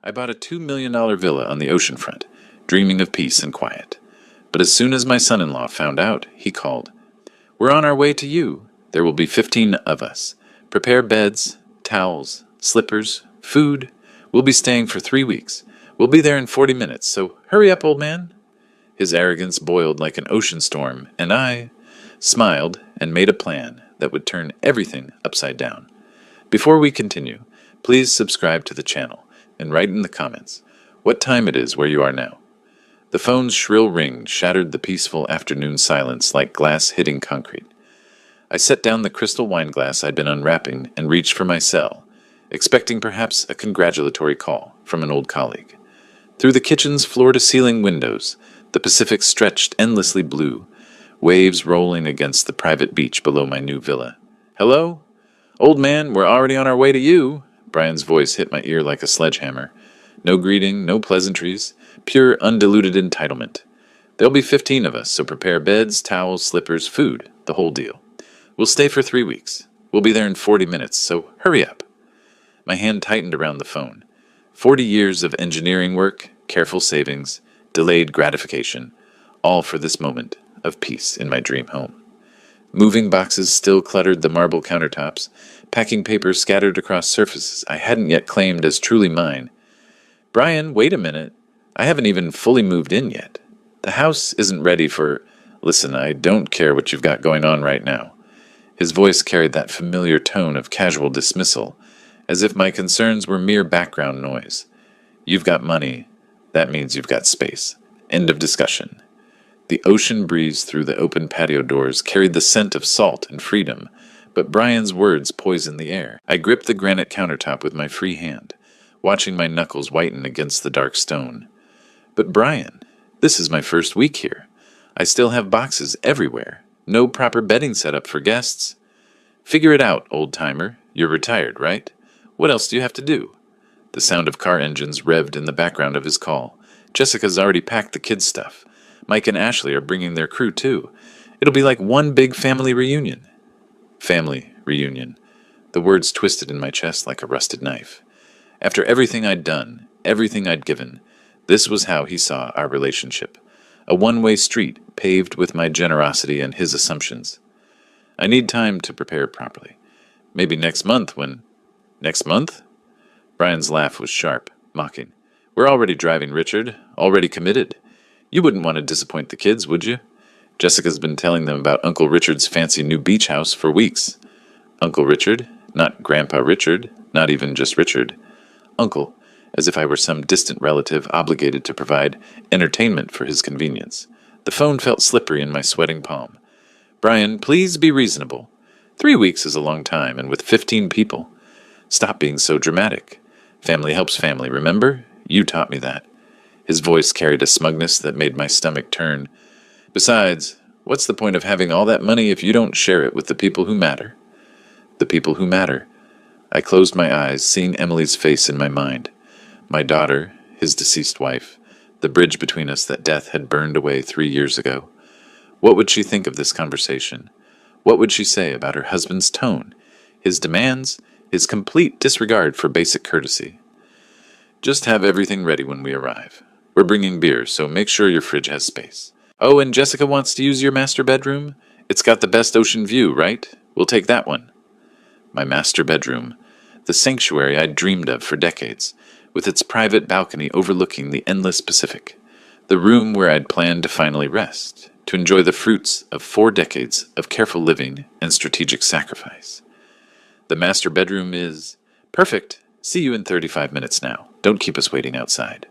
I bought a $2 million villa on the ocean front, dreaming of peace and quiet. But as soon as my son-in-law found out, he called. "We're on our way to you. There will be 15 of us. Prepare beds, towels, slippers, food. We'll be staying for 3 weeks. We'll be there in 40 minutes, so hurry up, old man." His arrogance boiled like an ocean storm, and I smiled and made a plan that would turn everything upside down. Before we continue, please subscribe to the channel and write in the comments what time it is where you are now. The phone's shrill ring shattered the peaceful afternoon silence like glass hitting concrete. I set down the crystal wine glass I'd been unwrapping and reached for my cell, expecting perhaps a congratulatory call from an old colleague. Through the kitchen's floor-to-ceiling windows, the Pacific stretched endlessly blue, waves rolling against the private beach below my new villa. "Hello? Old man, we're already on our way to you." Brian's voice hit my ear like a sledgehammer. No greeting, no pleasantries, pure undiluted entitlement. "There'll be 15 of us, so prepare beds, towels, slippers, food, the whole deal. We'll stay for 3 weeks. We'll be there in 40 minutes, so hurry up." My hand tightened around the phone. 40 years of engineering work, careful savings, delayed gratification, all for this moment of peace in my dream home. Moving boxes still cluttered the marble countertops, packing papers scattered across surfaces I hadn't yet claimed as truly mine. "Brian, wait a minute. I haven't even fully moved in yet. The house isn't ready for—" "Listen, I don't care what you've got going on right now." His voice carried that familiar tone of casual dismissal, as if my concerns were mere background noise. "You've got money. That means you've got space. End of discussion." The ocean breeze through the open patio doors carried the scent of salt and freedom, but Brian's words poisoned the air. I gripped the granite countertop with my free hand, watching my knuckles whiten against the dark stone. "But Brian, this is my first week here. I still have boxes everywhere. No proper bedding set up for guests." "Figure it out, old-timer. You're retired, right? What else do you have to do?" The sound of car engines revved in the background of his call. "Jessica's already packed the kids' stuff. Mike and Ashley are bringing their crew, too. It'll be like one big family reunion." Family reunion. The words twisted in my chest like a rusted knife. After everything I'd done, everything I'd given, this was how he saw our relationship. A one-way street paved with my generosity and his assumptions. "I need time to prepare properly. Maybe next month when—" "Next month?" Brian's laugh was sharp, mocking. "We're already driving, Richard. Already committed. You wouldn't want to disappoint the kids, would you? Jessica's been telling them about Uncle Richard's fancy new beach house for weeks." "Uncle Richard? Not Grandpa Richard? Not even just Richard?" "Uncle," as if I were some distant relative obligated to provide entertainment for his convenience. The phone felt slippery in my sweating palm. "Brian, please be reasonable. 3 weeks is a long time, and with 15 people. Stop being so dramatic. Family helps family, remember? You taught me that." His voice carried a smugness that made my stomach turn. "Besides, what's the point of having all that money if you don't share it with the people who matter?" The people who matter. I closed my eyes, seeing Emily's face in my mind. My daughter, his deceased wife, the bridge between us that death had burned away 3 years ago. What would she think of this conversation? What would she say about her husband's tone, his demands, his complete disregard for basic courtesy? "Just have everything ready when we arrive. We're bringing beer, so make sure your fridge has space. Oh, and Jessica wants to use your master bedroom? It's got the best ocean view, right? We'll take that one." My master bedroom, the sanctuary I'd dreamed of for decades, with its private balcony overlooking the endless Pacific. The room where I'd planned to finally rest, to enjoy the fruits of 4 decades of careful living and strategic sacrifice. "The master bedroom is perfect. See you in 35 minutes now. Don't keep us waiting outside."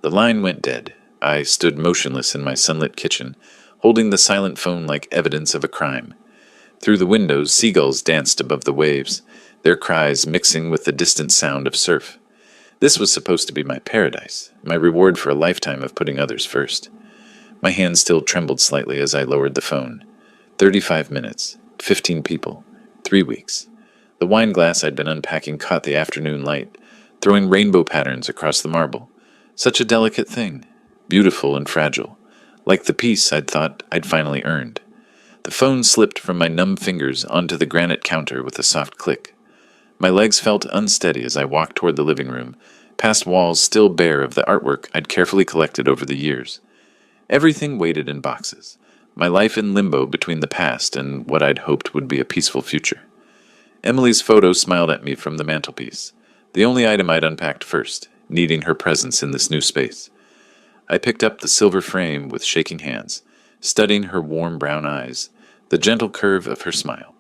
The line went dead. I stood motionless in my sunlit kitchen, holding the silent phone like evidence of a crime. Through the windows, seagulls danced above the waves, their cries mixing with the distant sound of surf. This was supposed to be my paradise, my reward for a lifetime of putting others first. My hand still trembled slightly as I lowered the phone. 35 minutes, 15 people, 3 weeks. The wine glass I'd been unpacking caught the afternoon light, throwing rainbow patterns across the marble. Such a delicate thing, beautiful and fragile, like the peace I'd thought I'd finally earned. The phone slipped from my numb fingers onto the granite counter with a soft click. My legs felt unsteady as I walked toward the living room, past walls still bare of the artwork I'd carefully collected over the years. Everything waited in boxes, my life in limbo between the past and what I'd hoped would be a peaceful future. Emily's photo smiled at me from the mantelpiece, the only item I'd unpacked first, needing her presence in this new space. I picked up the silver frame with shaking hands, studying her warm brown eyes, the gentle curve of her smile.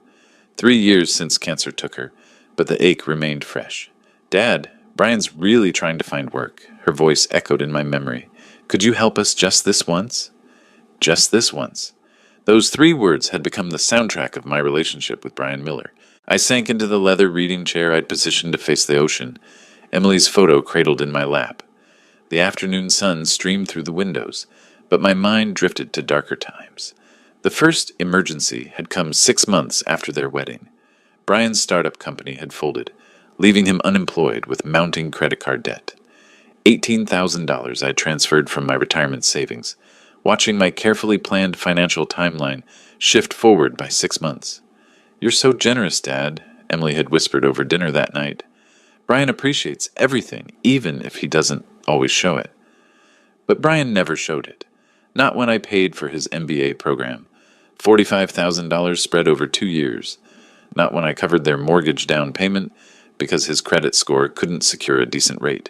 3 years since cancer took her, but the ache remained fresh. "Dad, Brian's really trying to find work," her voice echoed in my memory. "Could you help us just this once?" Just this once. Those 3 words had become the soundtrack of my relationship with Brian Miller. I sank into the leather reading chair I'd positioned to face the ocean, Emily's photo cradled in my lap. The afternoon sun streamed through the windows, but my mind drifted to darker times. The first emergency had come 6 months after their wedding. Brian's startup company had folded, leaving him unemployed with mounting credit card debt. $18,000 I transferred from my retirement savings, watching my carefully planned financial timeline shift forward by 6 months. "You're so generous, Dad," Emily had whispered over dinner that night. "Brian appreciates everything, even if he doesn't always show it." But Brian never showed it. Not when I paid for his MBA program, $45,000 spread over 2 years. Not when I covered their mortgage down payment because his credit score couldn't secure a decent rate.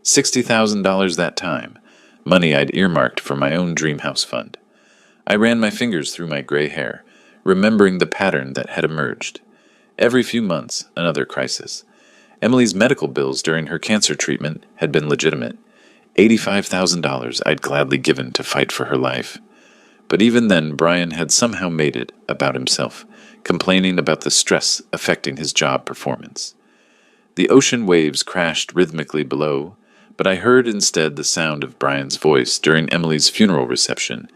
$60,000 that time, money I'd earmarked for my own dream house fund. I ran my fingers through my gray hair, remembering the pattern that had emerged. Every few months, another crisis. Emily's medical bills during her cancer treatment had been legitimate. $85,000 I'd gladly given to fight for her life. But even then, Brian had somehow made it about himself, complaining about the stress affecting his job performance. The ocean waves crashed rhythmically below, but I heard instead the sound of Brian's voice during Emily's funeral reception.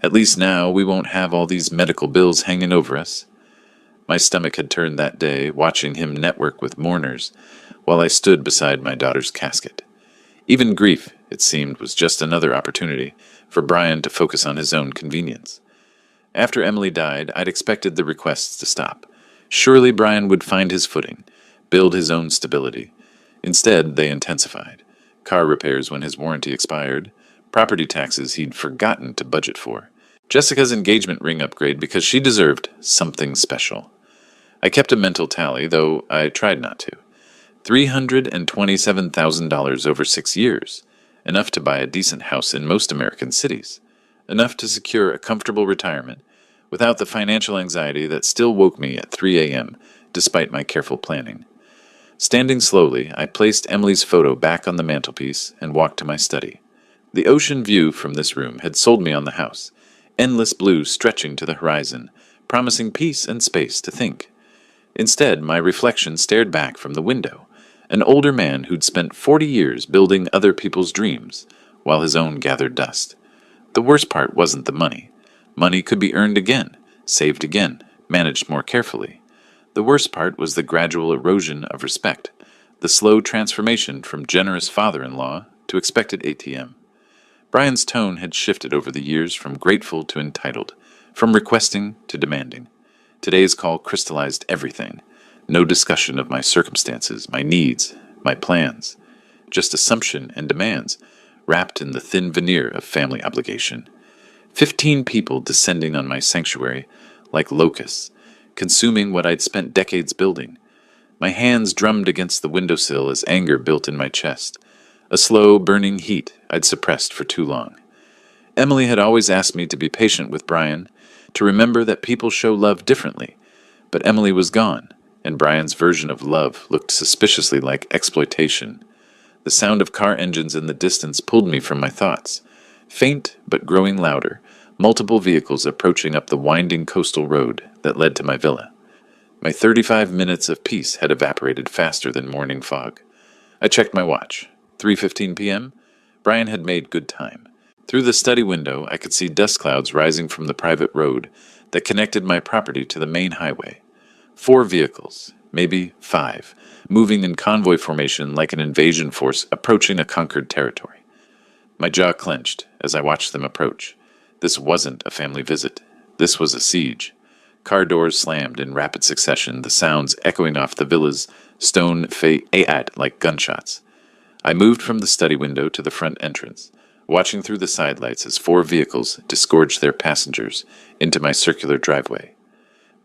"At least now we won't have all these medical bills hanging over us." My stomach had turned that day, watching him network with mourners, while I stood beside my daughter's casket. Even grief, it seemed, was just another opportunity for Brian to focus on his own convenience. After Emily died, I'd expected the requests to stop. Surely Brian would find his footing, build his own stability. Instead, they intensified. Car repairs when his warranty expired, property taxes he'd forgotten to budget for, Jessica's engagement ring upgrade because she deserved something special. I kept a mental tally, though I tried not to. $327,000 over 6 years, enough to buy a decent house in most American cities, enough to secure a comfortable retirement, without the financial anxiety that still woke me at 3 a.m., despite my careful planning. Standing slowly, I placed Emily's photo back on the mantelpiece and walked to my study. The ocean view from this room had sold me on the house, endless blue stretching to the horizon, promising peace and space to think. Instead, my reflection stared back from the window, an older man who'd spent 40 years building other people's dreams, while his own gathered dust. The worst part wasn't the money. Money could be earned again, saved again, managed more carefully. The worst part was the gradual erosion of respect, the slow transformation from generous father-in-law to expected ATM. Brian's tone had shifted over the years from grateful to entitled, from requesting to demanding. Today's call crystallized everything. No discussion of my circumstances, my needs, my plans. Just assumption and demands, wrapped in the thin veneer of family obligation. 15 people descending on my sanctuary like locusts, consuming what I'd spent decades building. My hands drummed against the windowsill as anger built in my chest, a slow, burning heat I'd suppressed for too long. Emily had always asked me to be patient with Brian, to remember that people show love differently, but Emily was gone, and Brian's version of love looked suspiciously like exploitation. The sound of car engines in the distance pulled me from my thoughts. Faint but growing louder, multiple vehicles approaching up the winding coastal road that led to my villa. My 35 minutes of peace had evaporated faster than morning fog. I checked my watch. 3:15 p.m.? Brian had made good time. Through the study window, I could see dust clouds rising from the private road that connected my property to the main highway. 4 vehicles, maybe 5, moving in convoy formation like an invasion force approaching a conquered territory. My jaw clenched as I watched them approach. This wasn't a family visit. This was a siege. Car doors slammed in rapid succession, the sounds echoing off the villa's stone facade like gunshots. I moved from the study window to the front entrance, watching through the side lights as 4 vehicles disgorged their passengers into my circular driveway.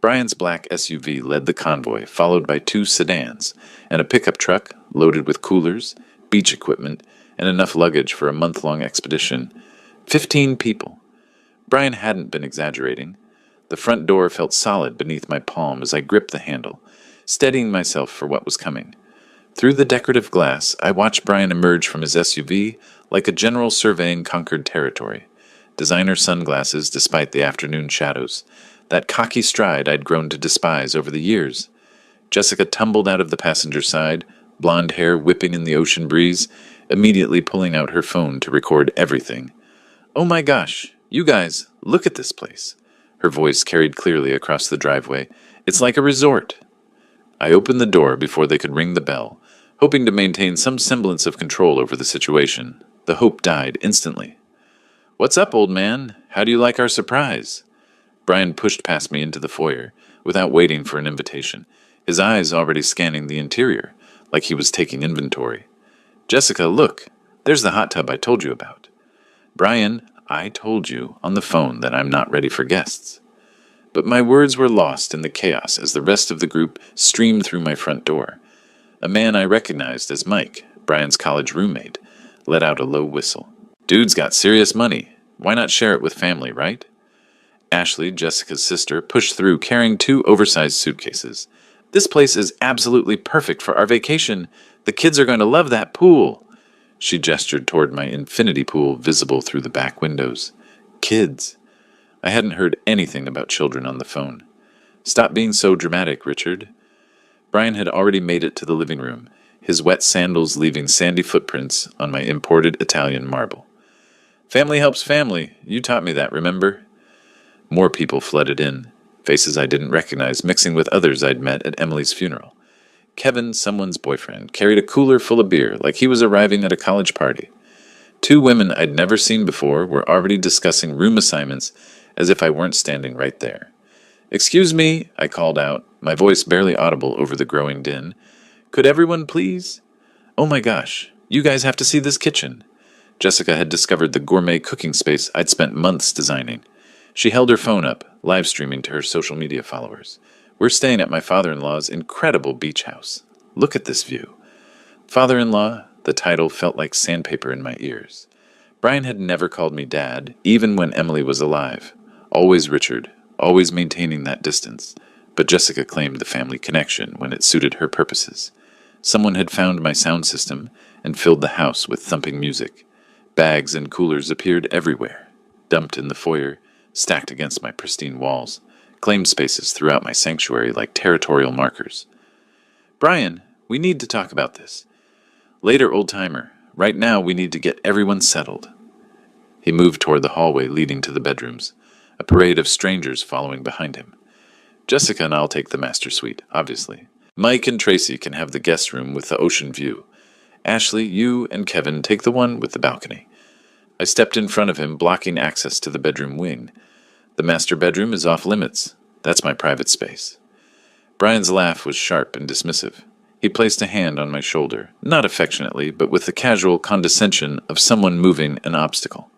Brian's black SUV led the convoy, followed by 2 sedans and a pickup truck loaded with coolers, beach equipment, and enough luggage for a month-long expedition. 15 people. Brian hadn't been exaggerating. The front door felt solid beneath my palm as I gripped the handle, steadying myself for what was coming. Through the decorative glass, I watched Brian emerge from his SUV like a general surveying conquered territory. Designer sunglasses despite the afternoon shadows. That cocky stride I'd grown to despise over the years. Jessica tumbled out of the passenger side, blonde hair whipping in the ocean breeze, immediately pulling out her phone to record everything. "Oh my gosh, you guys, look at this place." Her voice carried clearly across the driveway. "It's like a resort." I opened the door before they could ring the bell, hoping to maintain some semblance of control over the situation. The hope died instantly. "What's up, old man? How do you like our surprise?" Brian pushed past me into the foyer, without waiting for an invitation, his eyes already scanning the interior, like he was taking inventory. "Jessica, look, there's the hot tub I told you about." "Brian, I told you on the phone that I'm not ready for guests." But my words were lost in the chaos as the rest of the group streamed through my front door. A man I recognized as Mike, Brian's college roommate, let out a low whistle. "Dude's got serious money. Why not share it with family, right?" Ashley, Jessica's sister, pushed through carrying 2 oversized suitcases. "This place is absolutely perfect for our vacation. The kids are going to love that pool." She gestured toward my infinity pool visible through the back windows. Kids. I hadn't heard anything about children on the phone. "Stop being so dramatic, Richard." Brian had already made it to the living room, his wet sandals leaving sandy footprints on my imported Italian marble. "Family helps family. You taught me that, remember?" More people flooded in, faces I didn't recognize mixing with others I'd met at Emily's funeral. Kevin, someone's boyfriend, carried a cooler full of beer like he was arriving at a college party. 2 women I'd never seen before were already discussing room assignments as if I weren't standing right there. "Excuse me," I called out, my voice barely audible over the growing din. "Could everyone please?" "Oh my gosh, you guys have to see this kitchen." Jessica had discovered the gourmet cooking space I'd spent months designing. She held her phone up, live streaming to her social media followers. "We're staying at my father-in-law's incredible beach house. Look at this view." Father-in-law, the title felt like sandpaper in my ears. Brian had never called me Dad, even when Emily was alive. Always Richard, always maintaining that distance. But Jessica claimed the family connection when it suited her purposes. Someone had found my sound system and filled the house with thumping music. Bags and coolers appeared everywhere, dumped in the foyer, stacked against my pristine walls, claimed spaces throughout my sanctuary like territorial markers. "Brian, we need to talk about this." "Later, old-timer. Right now we need to get everyone settled." He moved toward the hallway leading to the bedrooms, a parade of strangers following behind him. "Jessica and I'll take the master suite, obviously. Mike and Tracy can have the guest room with the ocean view. Ashley, you and Kevin take the one with the balcony." I stepped in front of him, blocking access to the bedroom wing. "The master bedroom is off limits. That's my private space." Brian's laugh was sharp and dismissive. He placed a hand on my shoulder, not affectionately, but with the casual condescension of someone moving an obstacle.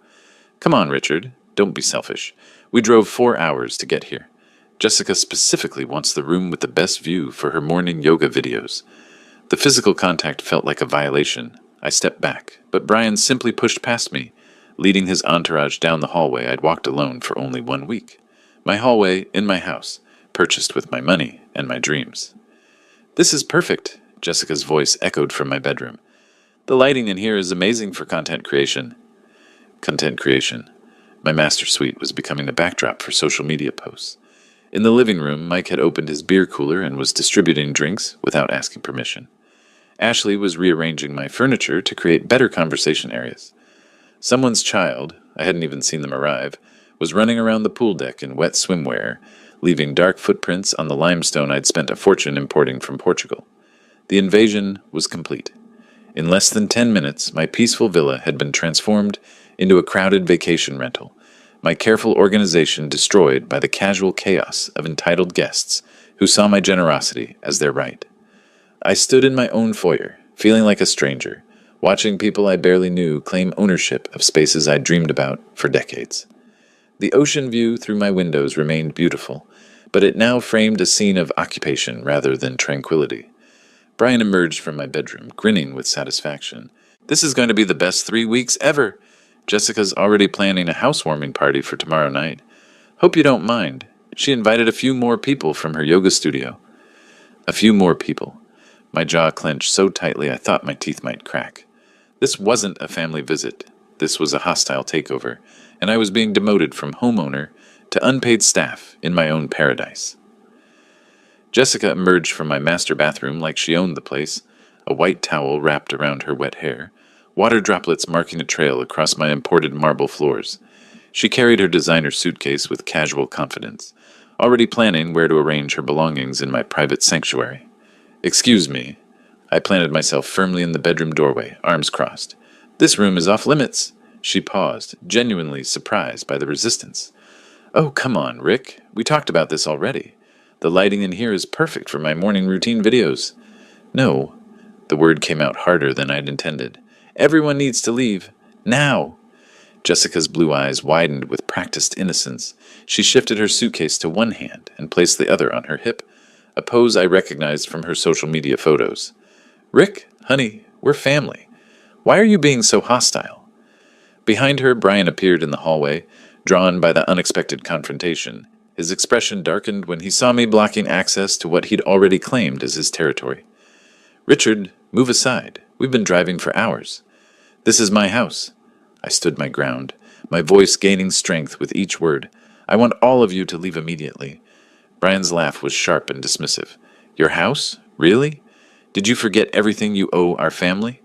"Come on, Richard. Don't be selfish. We drove 4 hours to get here. Jessica specifically wants the room with the best view for her morning yoga videos." The physical contact felt like a violation. I stepped back, but Brian simply pushed past me, leading his entourage down the hallway I'd walked alone for only 1 week. My hallway in my house, purchased with my money and my dreams. "This is perfect," Jessica's voice echoed from my bedroom. "The lighting in here is amazing for content creation." Content creation. My master suite was becoming a backdrop for social media posts. In the living room, Mike had opened his beer cooler and was distributing drinks without asking permission. Ashley was rearranging my furniture to create better conversation areas. Someone's child, I hadn't even seen them arrive, was running around the pool deck in wet swimwear, leaving dark footprints on the limestone I'd spent a fortune importing from Portugal. The invasion was complete. In less than 10 minutes, my peaceful villa had been transformed into a crowded vacation rental, my careful organization destroyed by the casual chaos of entitled guests who saw my generosity as their right. I stood in my own foyer, feeling like a stranger, watching people I barely knew claim ownership of spaces I'd dreamed about for decades. The ocean view through my windows remained beautiful, but it now framed a scene of occupation rather than tranquility. Brian emerged from my bedroom, grinning with satisfaction. "This is going to be the best 3 weeks ever. Jessica's already planning a housewarming party for tomorrow night. Hope you don't mind. She invited a few more people from her yoga studio." A few more people. My jaw clenched so tightly I thought my teeth might crack. This wasn't a family visit. This was a hostile takeover, and I was being demoted from homeowner to unpaid staff in my own paradise. Jessica emerged from my master bathroom like she owned the place, a white towel wrapped around her wet hair, water droplets marking a trail across my imported marble floors. She carried her designer suitcase with casual confidence, already planning where to arrange her belongings in my private sanctuary. "Excuse me." I planted myself firmly in the bedroom doorway, arms crossed. "This room is off limits." She paused, genuinely surprised by the resistance. "Oh, come on, Rick. We talked about this already. The lighting in here is perfect for my morning routine videos." "No." The word came out harder than I'd intended. "Everyone needs to leave. Now." Jessica's blue eyes widened with practiced innocence. She shifted her suitcase to one hand and placed the other on her hip, a pose I recognized from her social media photos. "Rick, honey, we're family. Why are you being so hostile?" Behind her, Brian appeared in the hallway, drawn by the unexpected confrontation. His expression darkened when he saw me blocking access to what he'd already claimed as his territory. "Richard, move aside. We've been driving for hours. This is my house." I stood my ground, my voice gaining strength with each word. "I want all of you to leave immediately." Brian's laugh was sharp and dismissive. "Your house? Really? Did you forget everything you owe our family?"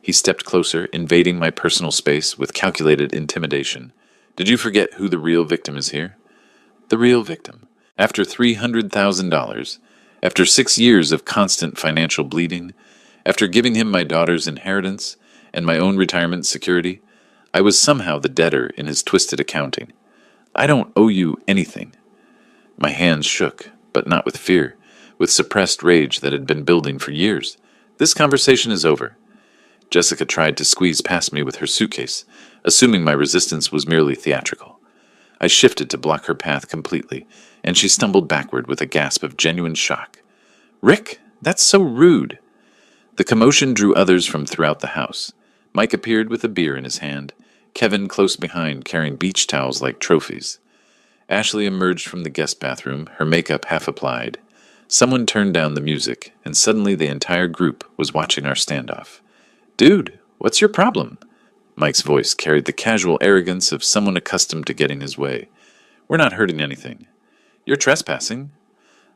He stepped closer, invading my personal space with calculated intimidation. "Did you forget who the real victim is here?" The real victim. After $300,000, after 6 years of constant financial bleeding, after giving him my daughter's inheritance and my own retirement security, I was somehow the debtor in his twisted accounting. "I don't owe you anything." My hands shook, but not with fear, with suppressed rage that had been building for years. "This conversation is over." Jessica tried to squeeze past me with her suitcase, assuming my resistance was merely theatrical. I shifted to block her path completely, and she stumbled backward with a gasp of genuine shock. "Rick, that's so rude." The commotion drew others from throughout the house. Mike appeared with a beer in his hand, Kevin close behind carrying beach towels like trophies. Ashley emerged from the guest bathroom, her makeup half applied. Someone turned down the music, and suddenly the entire group was watching our standoff. "Dude, what's your problem?" Mike's voice carried the casual arrogance of someone accustomed to getting his way. "We're not hurting anything." "You're trespassing."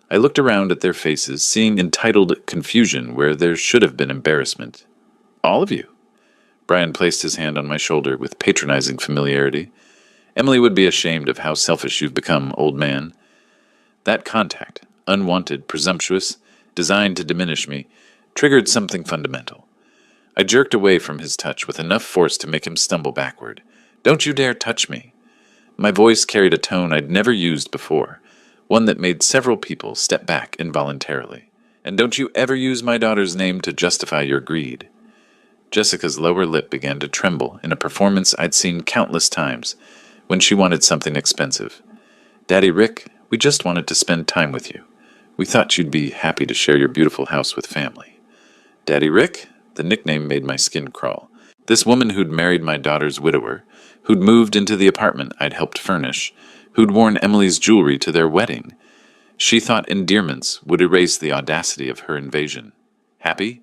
I looked around at their faces, seeing entitled confusion where there should have been embarrassment. "All of you." Brian placed his hand on my shoulder with patronizing familiarity. "Emily would be ashamed of how selfish you've become, old man." That contact, unwanted, presumptuous, designed to diminish me, triggered something fundamental. I jerked away from his touch with enough force to make him stumble backward. "Don't you dare touch me." My voice carried a tone I'd never used before, one that made several people step back involuntarily. "And don't you ever use my daughter's name to justify your greed." Jessica's lower lip began to tremble in a performance I'd seen countless times when she wanted something expensive. "Daddy Rick, we just wanted to spend time with you. We thought you'd be happy to share your beautiful house with family." Daddy Rick? The nickname made my skin crawl. This woman who'd married my daughter's widower, who'd moved into the apartment I'd helped furnish, who'd worn Emily's jewelry to their wedding. She thought endearments would erase the audacity of her invasion. Happy?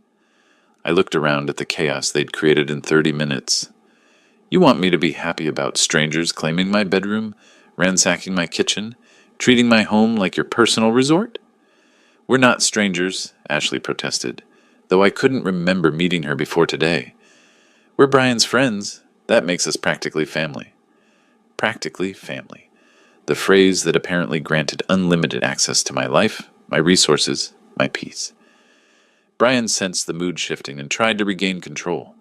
I looked around at the chaos they'd created in 30 minutes. "You want me to be happy about strangers claiming my bedroom, ransacking my kitchen, treating my home like your personal resort?" "We're not strangers," Ashley protested, though I couldn't remember meeting her before today. "We're Brian's friends. That makes us practically family." Practically family. The phrase that apparently granted unlimited access to my life, my resources, my peace. Brian sensed the mood shifting and tried to regain control.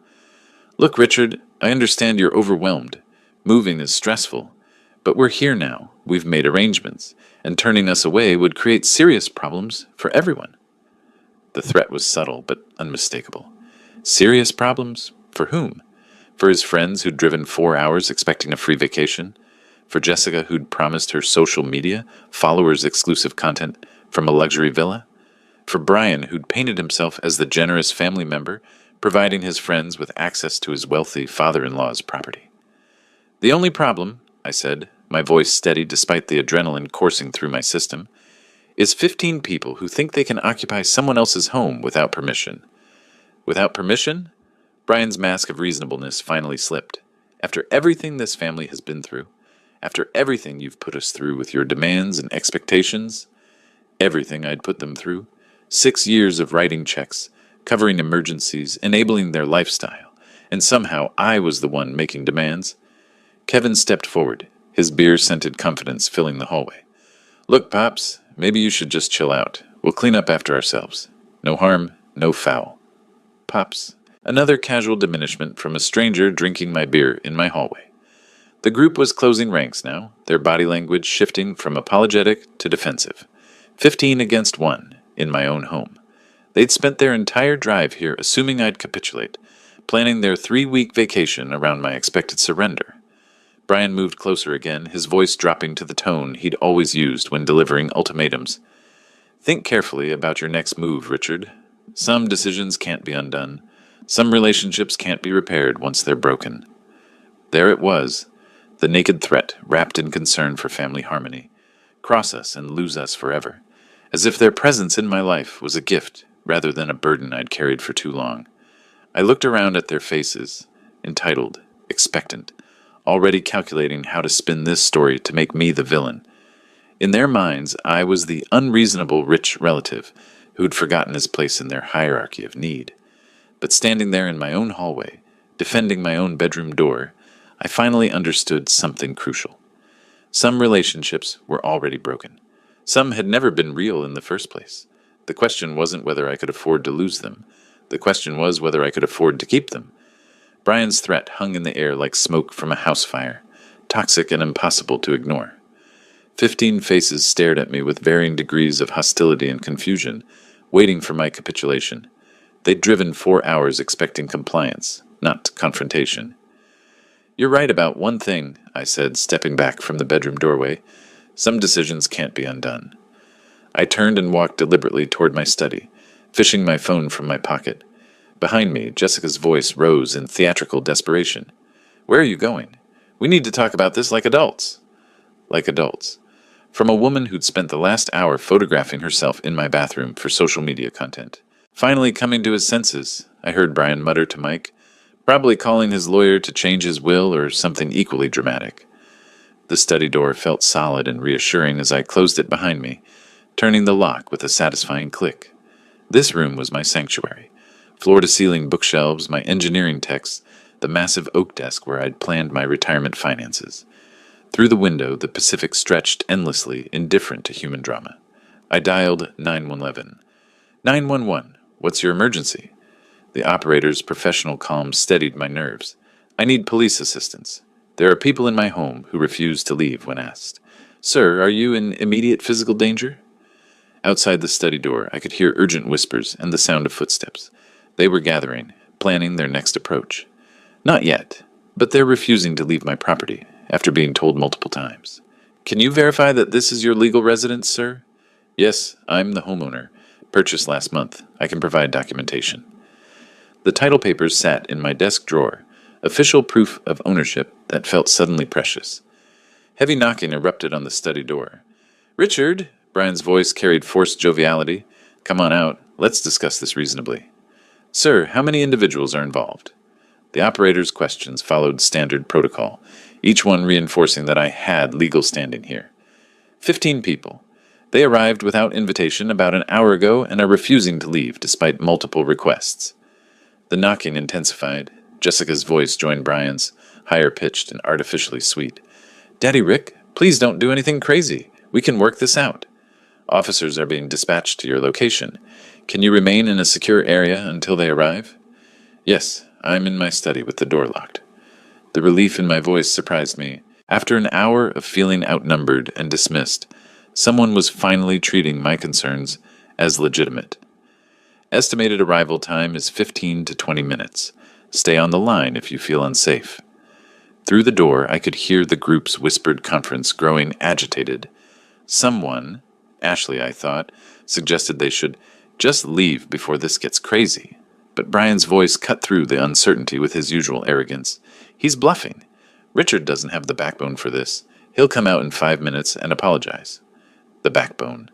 "Look, Richard, I understand you're overwhelmed. Moving is stressful. But we're here now. We've made arrangements, and turning us away would create serious problems for everyone." The threat was subtle but unmistakable. Serious problems? For whom? For his friends who'd driven 4 hours expecting a free vacation? For Jessica who'd promised her social media followers exclusive content from a luxury villa? For Brian who'd painted himself as the generous family member, providing his friends with access to his wealthy father-in-law's property? The only problem, I said, my voice steady despite the adrenaline coursing through my system, is 15 people who think they can occupy someone else's home without permission. Without permission? Brian's mask of reasonableness finally slipped. After everything this family has been through, after everything you've put us through with your demands and expectations, everything I'd put them through, 6 years of writing checks, covering emergencies, enabling their lifestyle, and somehow I was the one making demands. Kevin stepped forward, his beer-scented confidence filling the hallway. Look, Pops, maybe you should just chill out. We'll clean up after ourselves. No harm, no foul. Pops. Another casual diminishment from a stranger drinking my beer in my hallway. The group was closing ranks now, their body language shifting from apologetic to defensive. 15 against 1, in my own home. They'd spent their entire drive here assuming I'd capitulate, planning their 3-week vacation around my expected surrender. Brian moved closer again, his voice dropping to the tone he'd always used when delivering ultimatums. Think carefully about your next move, Richard. Some decisions can't be undone. Some relationships can't be repaired once they're broken. There it was, the naked threat wrapped in concern for family harmony. Cross us and lose us forever, as if their presence in my life was a gift rather than a burden I'd carried for too long. I looked around at their faces, entitled, expectant, already calculating how to spin this story to make me the villain. In their minds, I was the unreasonable rich relative who'd forgotten his place in their hierarchy of need. But standing there in my own hallway, defending my own bedroom door, I finally understood something crucial. Some relationships were already broken. Some had never been real in the first place. The question wasn't whether I could afford to lose them. The question was whether I could afford to keep them. Brian's threat hung in the air like smoke from a house fire, toxic and impossible to ignore. 15 faces stared at me with varying degrees of hostility and confusion, waiting for my capitulation. They'd driven 4 hours expecting compliance, not confrontation. You're right about one thing, I said, stepping back from the bedroom doorway. Some decisions can't be undone. I turned and walked deliberately toward my study, fishing my phone from my pocket. Behind me, Jessica's voice rose in theatrical desperation. Where are you going? We need to talk about this like adults. Like adults. From a woman who'd spent the last hour photographing herself in my bathroom for social media content. Finally coming to his senses, I heard Brian mutter to Mike, probably calling his lawyer to change his will or something equally dramatic. The study door felt solid and reassuring as I closed it behind me, turning the lock with a satisfying click. This room was my sanctuary. Floor-to-ceiling bookshelves, my engineering texts, the massive oak desk where I'd planned my retirement finances. Through the window, the Pacific stretched endlessly, indifferent to human drama. I dialed 911. 911, what's your emergency? The operator's professional calm steadied my nerves. I need police assistance. There are people in my home who refuse to leave when asked. Sir, are you in immediate physical danger? Outside the study door, I could hear urgent whispers and the sound of footsteps. They were gathering, planning their next approach. Not yet, but they're refusing to leave my property, after being told multiple times. Can you verify that this is your legal residence, sir? Yes, I'm the homeowner. Purchased last month. I can provide documentation. The title papers sat in my desk drawer, official proof of ownership that felt suddenly precious. Heavy knocking erupted on the study door. Richard, Brian's voice carried forced joviality. Come on out. Let's discuss this reasonably. Sir, how many individuals are involved? The operator's questions followed standard protocol, each one reinforcing that I had legal standing here. 15 people. They arrived without invitation about an hour ago and are refusing to leave despite multiple requests. The knocking intensified. Jessica's voice joined Brian's, higher-pitched and artificially sweet. Daddy Rick, please don't do anything crazy. We can work this out. Officers are being dispatched to your location. Can you remain in a secure area until they arrive? Yes, I'm in my study with the door locked. The relief in my voice surprised me. After an hour of feeling outnumbered and dismissed, someone was finally treating my concerns as legitimate. Estimated arrival time is 15 to 20 minutes. Stay on the line if you feel unsafe. Through the door, I could hear the group's whispered conference growing agitated. Someone, Ashley, I thought, suggested they should just leave before this gets crazy. But Brian's voice cut through the uncertainty with his usual arrogance. He's bluffing. Richard doesn't have the backbone for this. He'll come out in 5 minutes and apologize. The backbone.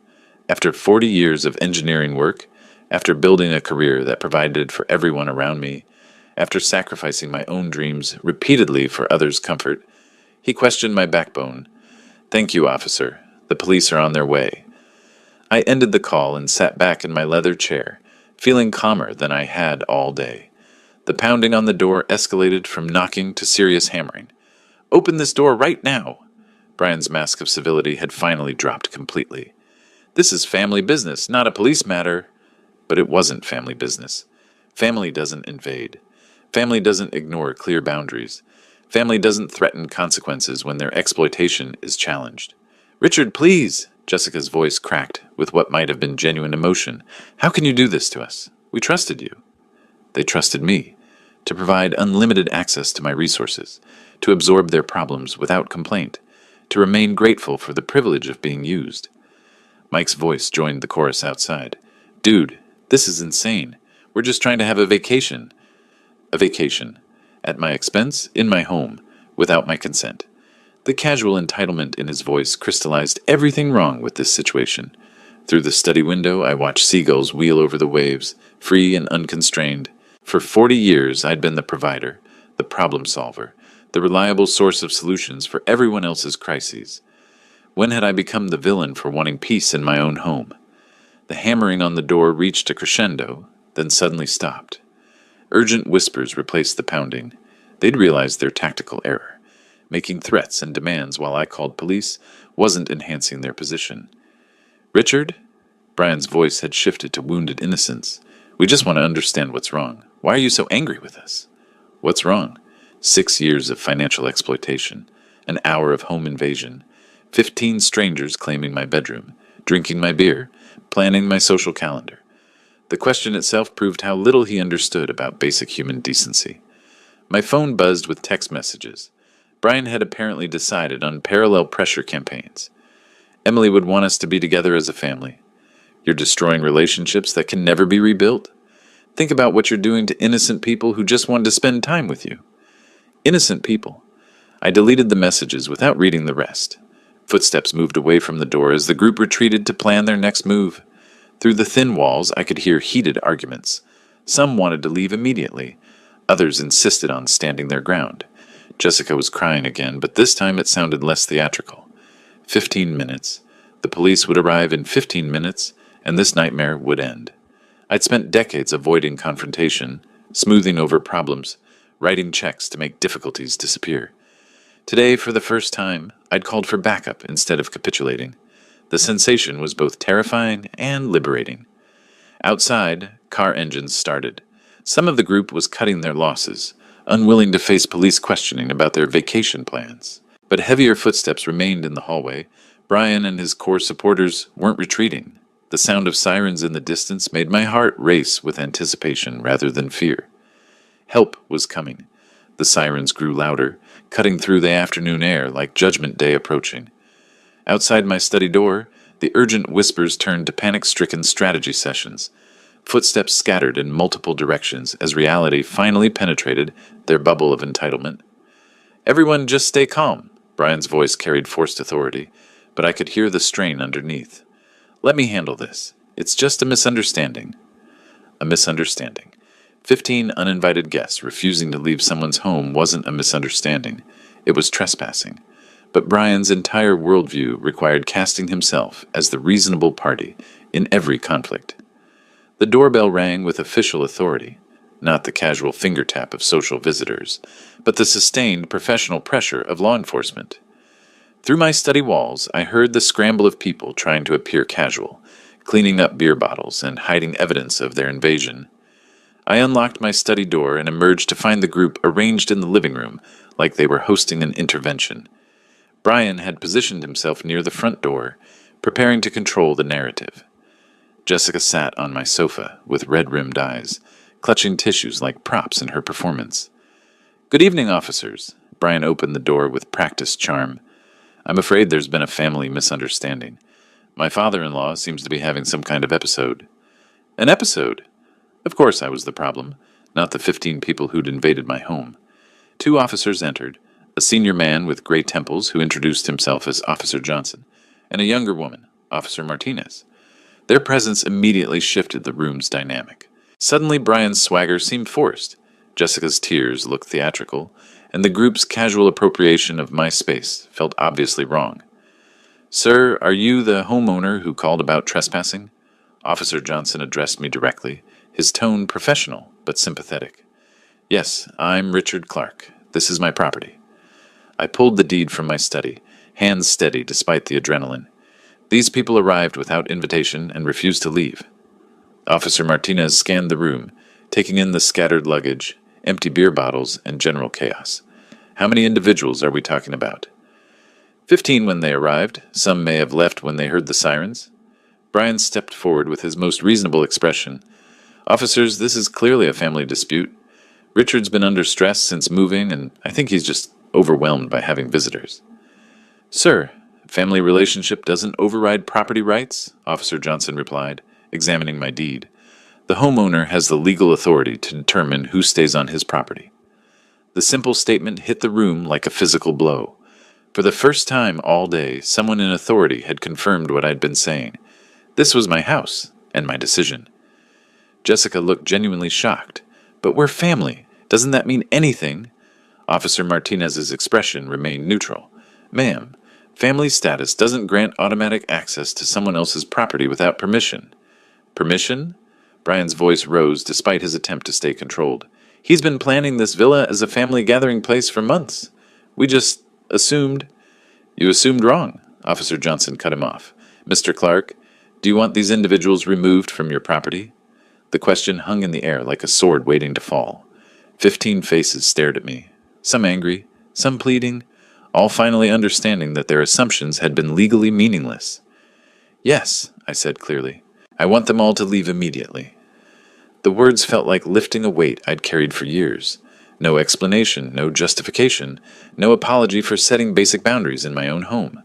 After 40 years of engineering work, after building a career that provided for everyone around me, after sacrificing my own dreams repeatedly for others' comfort, he questioned my backbone. Thank you, officer. The police are on their way. I ended the call and sat back in my leather chair, feeling calmer than I had all day. The pounding on the door escalated from knocking to serious hammering. Open this door right now! Brian's mask of civility had finally dropped completely. This is family business, not a police matter. But it wasn't family business. Family doesn't invade. Family doesn't ignore clear boundaries. Family doesn't threaten consequences when their exploitation is challenged. Richard, please! Jessica's voice cracked with what might have been genuine emotion. How can you do this to us? We trusted you. They trusted me, to provide unlimited access to my resources, to absorb their problems without complaint, to remain grateful for the privilege of being used. Mike's voice joined the chorus outside. Dude, this is insane. We're just trying to have a vacation. A vacation. At my expense, in my home, without my consent. The casual entitlement in his voice crystallized everything wrong with this situation. Through the study window, I watched seagulls wheel over the waves, free and unconstrained. For 40 years, I'd been the provider, the problem solver, the reliable source of solutions for everyone else's crises. When had I become the villain for wanting peace in my own home? The hammering on the door reached a crescendo, then suddenly stopped. Urgent whispers replaced the pounding. They'd realized their tactical error. Making threats and demands while I called police wasn't enhancing their position. Richard? Brian's voice had shifted to wounded innocence. We just want to understand what's wrong. Why are you so angry with us? What's wrong? 6 years of financial exploitation, an hour of home invasion, 15 strangers claiming my bedroom, drinking my beer, planning my social calendar. The question itself proved how little he understood about basic human decency. My phone buzzed with text messages. Brian had apparently decided on parallel pressure campaigns. Emily would want us to be together as a family. You're destroying relationships that can never be rebuilt. Think about what you're doing to innocent people who just wanted to spend time with you. Innocent people. I deleted the messages without reading the rest. Footsteps moved away from the door as the group retreated to plan their next move. Through the thin walls, I could hear heated arguments. Some wanted to leave immediately. Others insisted on standing their ground. Jessica was crying again, but this time it sounded less theatrical. 15 minutes. The police would arrive in 15 minutes, and this nightmare would end. I'd spent decades avoiding confrontation, smoothing over problems, writing checks to make difficulties disappear. Today, for the first time, I'd called for backup instead of capitulating. The sensation was both terrifying and liberating. Outside, car engines started. Some of the group was cutting their losses, unwilling to face police questioning about their vacation plans. But heavier footsteps remained in the hallway. Brian and his core supporters weren't retreating. The sound of sirens in the distance made my heart race with anticipation rather than fear. Help was coming. The sirens grew louder, cutting through the afternoon air like Judgment Day approaching. Outside my study door, the urgent whispers turned to panic-stricken strategy sessions. Footsteps scattered in multiple directions as reality finally penetrated their bubble of entitlement. Everyone just stay calm, Brian's voice carried forced authority, but I could hear the strain underneath. Let me handle this. It's just a misunderstanding. A misunderstanding. 15 uninvited guests refusing to leave someone's home wasn't a misunderstanding. It was trespassing. But Brian's entire worldview required casting himself as the reasonable party in every conflict. The doorbell rang with official authority, not the casual finger tap of social visitors, but the sustained professional pressure of law enforcement. Through my study walls, I heard the scramble of people trying to appear casual, cleaning up beer bottles and hiding evidence of their invasion. I unlocked my study door and emerged to find the group arranged in the living room like they were hosting an intervention. Brian had positioned himself near the front door, preparing to control the narrative. Jessica sat on my sofa with red-rimmed eyes, clutching tissues like props in her performance. "Good evening, officers." Brian opened the door with practiced charm. "I'm afraid there's been a family misunderstanding. My father-in-law seems to be having some kind of episode." "An episode?" Of course I was the problem, not the 15 people who'd invaded my home. 2 officers entered, a senior man with gray temples who introduced himself as Officer Johnson, and a younger woman, Officer Martinez. Their presence immediately shifted the room's dynamic. Suddenly Brian's swagger seemed forced, Jessica's tears looked theatrical, and the group's casual appropriation of my space felt obviously wrong. "Sir, are you the homeowner who called about trespassing?" Officer Johnson addressed me directly, his tone professional but sympathetic. "Yes, I'm Richard Clark. This is my property." I pulled the deed from my study, hands steady despite the adrenaline. These people arrived without invitation and refused to leave. Officer Martinez scanned the room, taking in the scattered luggage, empty beer bottles, and general chaos. "How many individuals are we talking about?" 15 when they arrived. Some may have left when they heard the sirens. Brian stepped forward with his most reasonable expression. "Officers, this is clearly a family dispute. Richard's been under stress since moving, and I think he's just overwhelmed by having visitors." "Sir, family relationship doesn't override property rights," Officer Johnson replied, examining my deed. "The homeowner has the legal authority to determine who stays on his property." The simple statement hit the room like a physical blow. For the first time all day, someone in authority had confirmed what I'd been saying. This was my house, and my decision. Jessica looked genuinely shocked. "But we're family. Doesn't that mean anything?" Officer Martinez's expression remained neutral. "Ma'am, family status doesn't grant automatic access to someone else's property without permission." "Permission?" Brian's voice rose despite his attempt to stay controlled. "He's been planning this villa as a family gathering place for months. We just assumed—" "You assumed wrong," Officer Johnson cut him off. "Mr. Clark, do you want these individuals removed from your property?" The question hung in the air like a sword waiting to fall. 15 faces stared at me, some angry, some pleading, all finally understanding that their assumptions had been legally meaningless. "Yes," I said clearly. "I want them all to leave immediately." The words felt like lifting a weight I'd carried for years. No explanation, no justification, no apology for setting basic boundaries in my own home.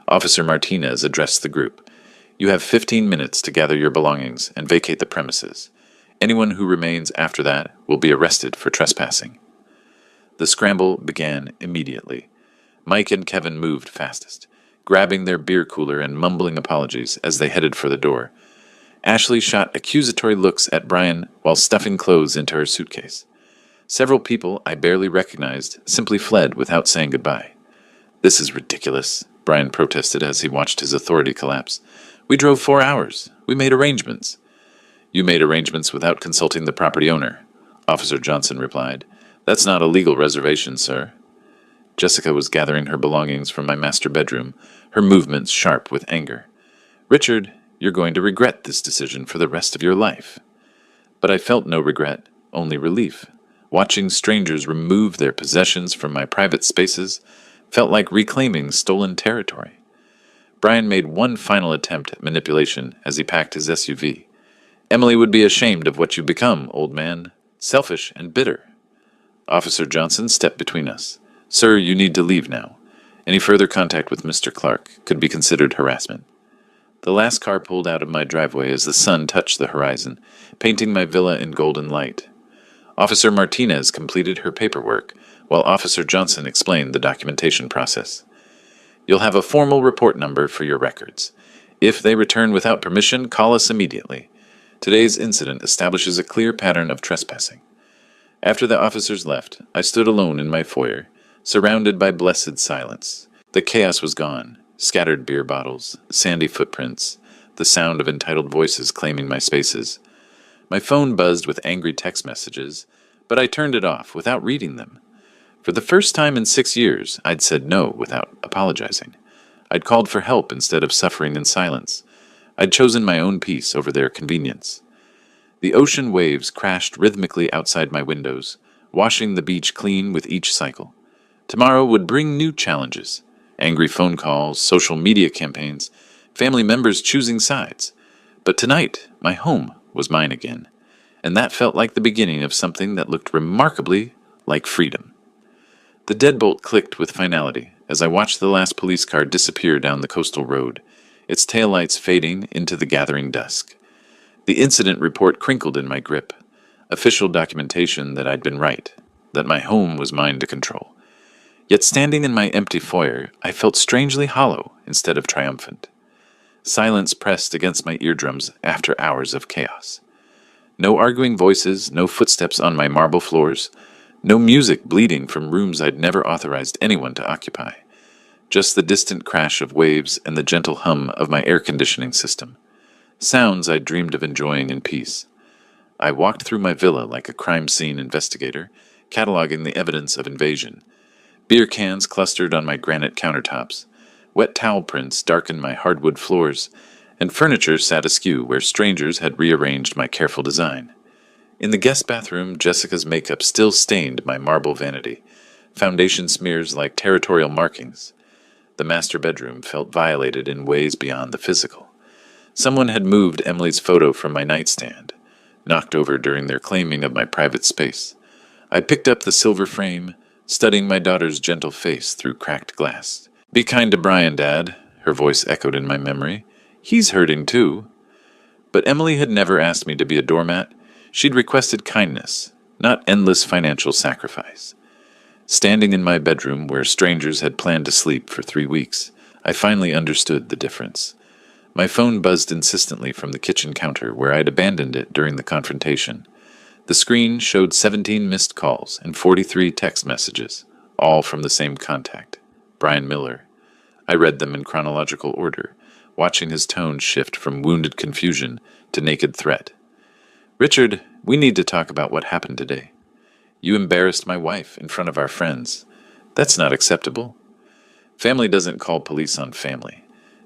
Officer Martinez addressed the group. "You have 15 minutes to gather your belongings and vacate the premises. Anyone who remains after that will be arrested for trespassing." The scramble began immediately. Mike and Kevin moved fastest, grabbing their beer cooler and mumbling apologies as they headed for the door. Ashley shot accusatory looks at Brian while stuffing clothes into her suitcase. Several people I barely recognized simply fled without saying goodbye. "This is ridiculous," Brian protested as he watched his authority collapse. "We drove 4 hours. We made arrangements." "You made arrangements without consulting the property owner," Officer Johnson replied. "That's not a legal reservation, sir." Jessica was gathering her belongings from my master bedroom, her movements sharp with anger. "Richard, you're going to regret this decision for the rest of your life." But I felt no regret, only relief. Watching strangers remove their possessions from my private spaces felt like reclaiming stolen territory. Brian made one final attempt at manipulation as he packed his SUV. "Emily would be ashamed of what you become, old man. Selfish and bitter." Officer Johnson stepped between us. "Sir, you need to leave now. Any further contact with Mr. Clark could be considered harassment." The last car pulled out of my driveway as the sun touched the horizon, painting my villa in golden light. Officer Martinez completed her paperwork, while Officer Johnson explained the documentation process. "You'll have a formal report number for your records. If they return without permission, call us immediately. Today's incident establishes a clear pattern of trespassing." After the officers left, I stood alone in my foyer, surrounded by blessed silence. The chaos was gone. Scattered beer bottles, sandy footprints, the sound of entitled voices claiming my spaces. My phone buzzed with angry text messages, but I turned it off without reading them. For the first time in 6 years, I'd said no without apologizing. I'd called for help instead of suffering in silence. I'd chosen my own peace over their convenience. The ocean waves crashed rhythmically outside my windows, washing the beach clean with each cycle. Tomorrow would bring new challenges. Angry phone calls, social media campaigns, family members choosing sides. But tonight, my home was mine again, and that felt like the beginning of something that looked remarkably like freedom. The deadbolt clicked with finality as I watched the last police car disappear down the coastal road, its taillights fading into the gathering dusk. The incident report crinkled in my grip, official documentation that I'd been right, that my home was mine to control. Yet standing in my empty foyer, I felt strangely hollow instead of triumphant. Silence pressed against my eardrums after hours of chaos. No arguing voices, no footsteps on my marble floors, no music bleeding from rooms I'd never authorized anyone to occupy. Just the distant crash of waves and the gentle hum of my air conditioning system. Sounds I'd dreamed of enjoying in peace. I walked through my villa like a crime scene investigator, cataloging the evidence of invasion. Beer cans clustered on my granite countertops. Wet towel prints darkened my hardwood floors, and furniture sat askew where strangers had rearranged my careful design. In the guest bathroom, Jessica's makeup still stained my marble vanity, foundation smears like territorial markings. The master bedroom felt violated in ways beyond the physical. Someone had moved Emily's photo from my nightstand, knocked over during their claiming of my private space. I picked up the silver frame, studying my daughter's gentle face through cracked glass. "Be kind to Brian, Dad," her voice echoed in my memory. "He's hurting too." But Emily had never asked me to be a doormat. She'd requested kindness, not endless financial sacrifice. Standing in my bedroom where strangers had planned to sleep for 3 weeks, I finally understood the difference. My phone buzzed insistently from the kitchen counter where I'd abandoned it during the confrontation. The screen showed 17 missed calls and 43 text messages, all from the same contact, Brian Miller. I read them in chronological order, watching his tone shift from wounded confusion to naked threat. "Richard, we need to talk about what happened today. You embarrassed my wife in front of our friends. That's not acceptable. Family doesn't call police on family.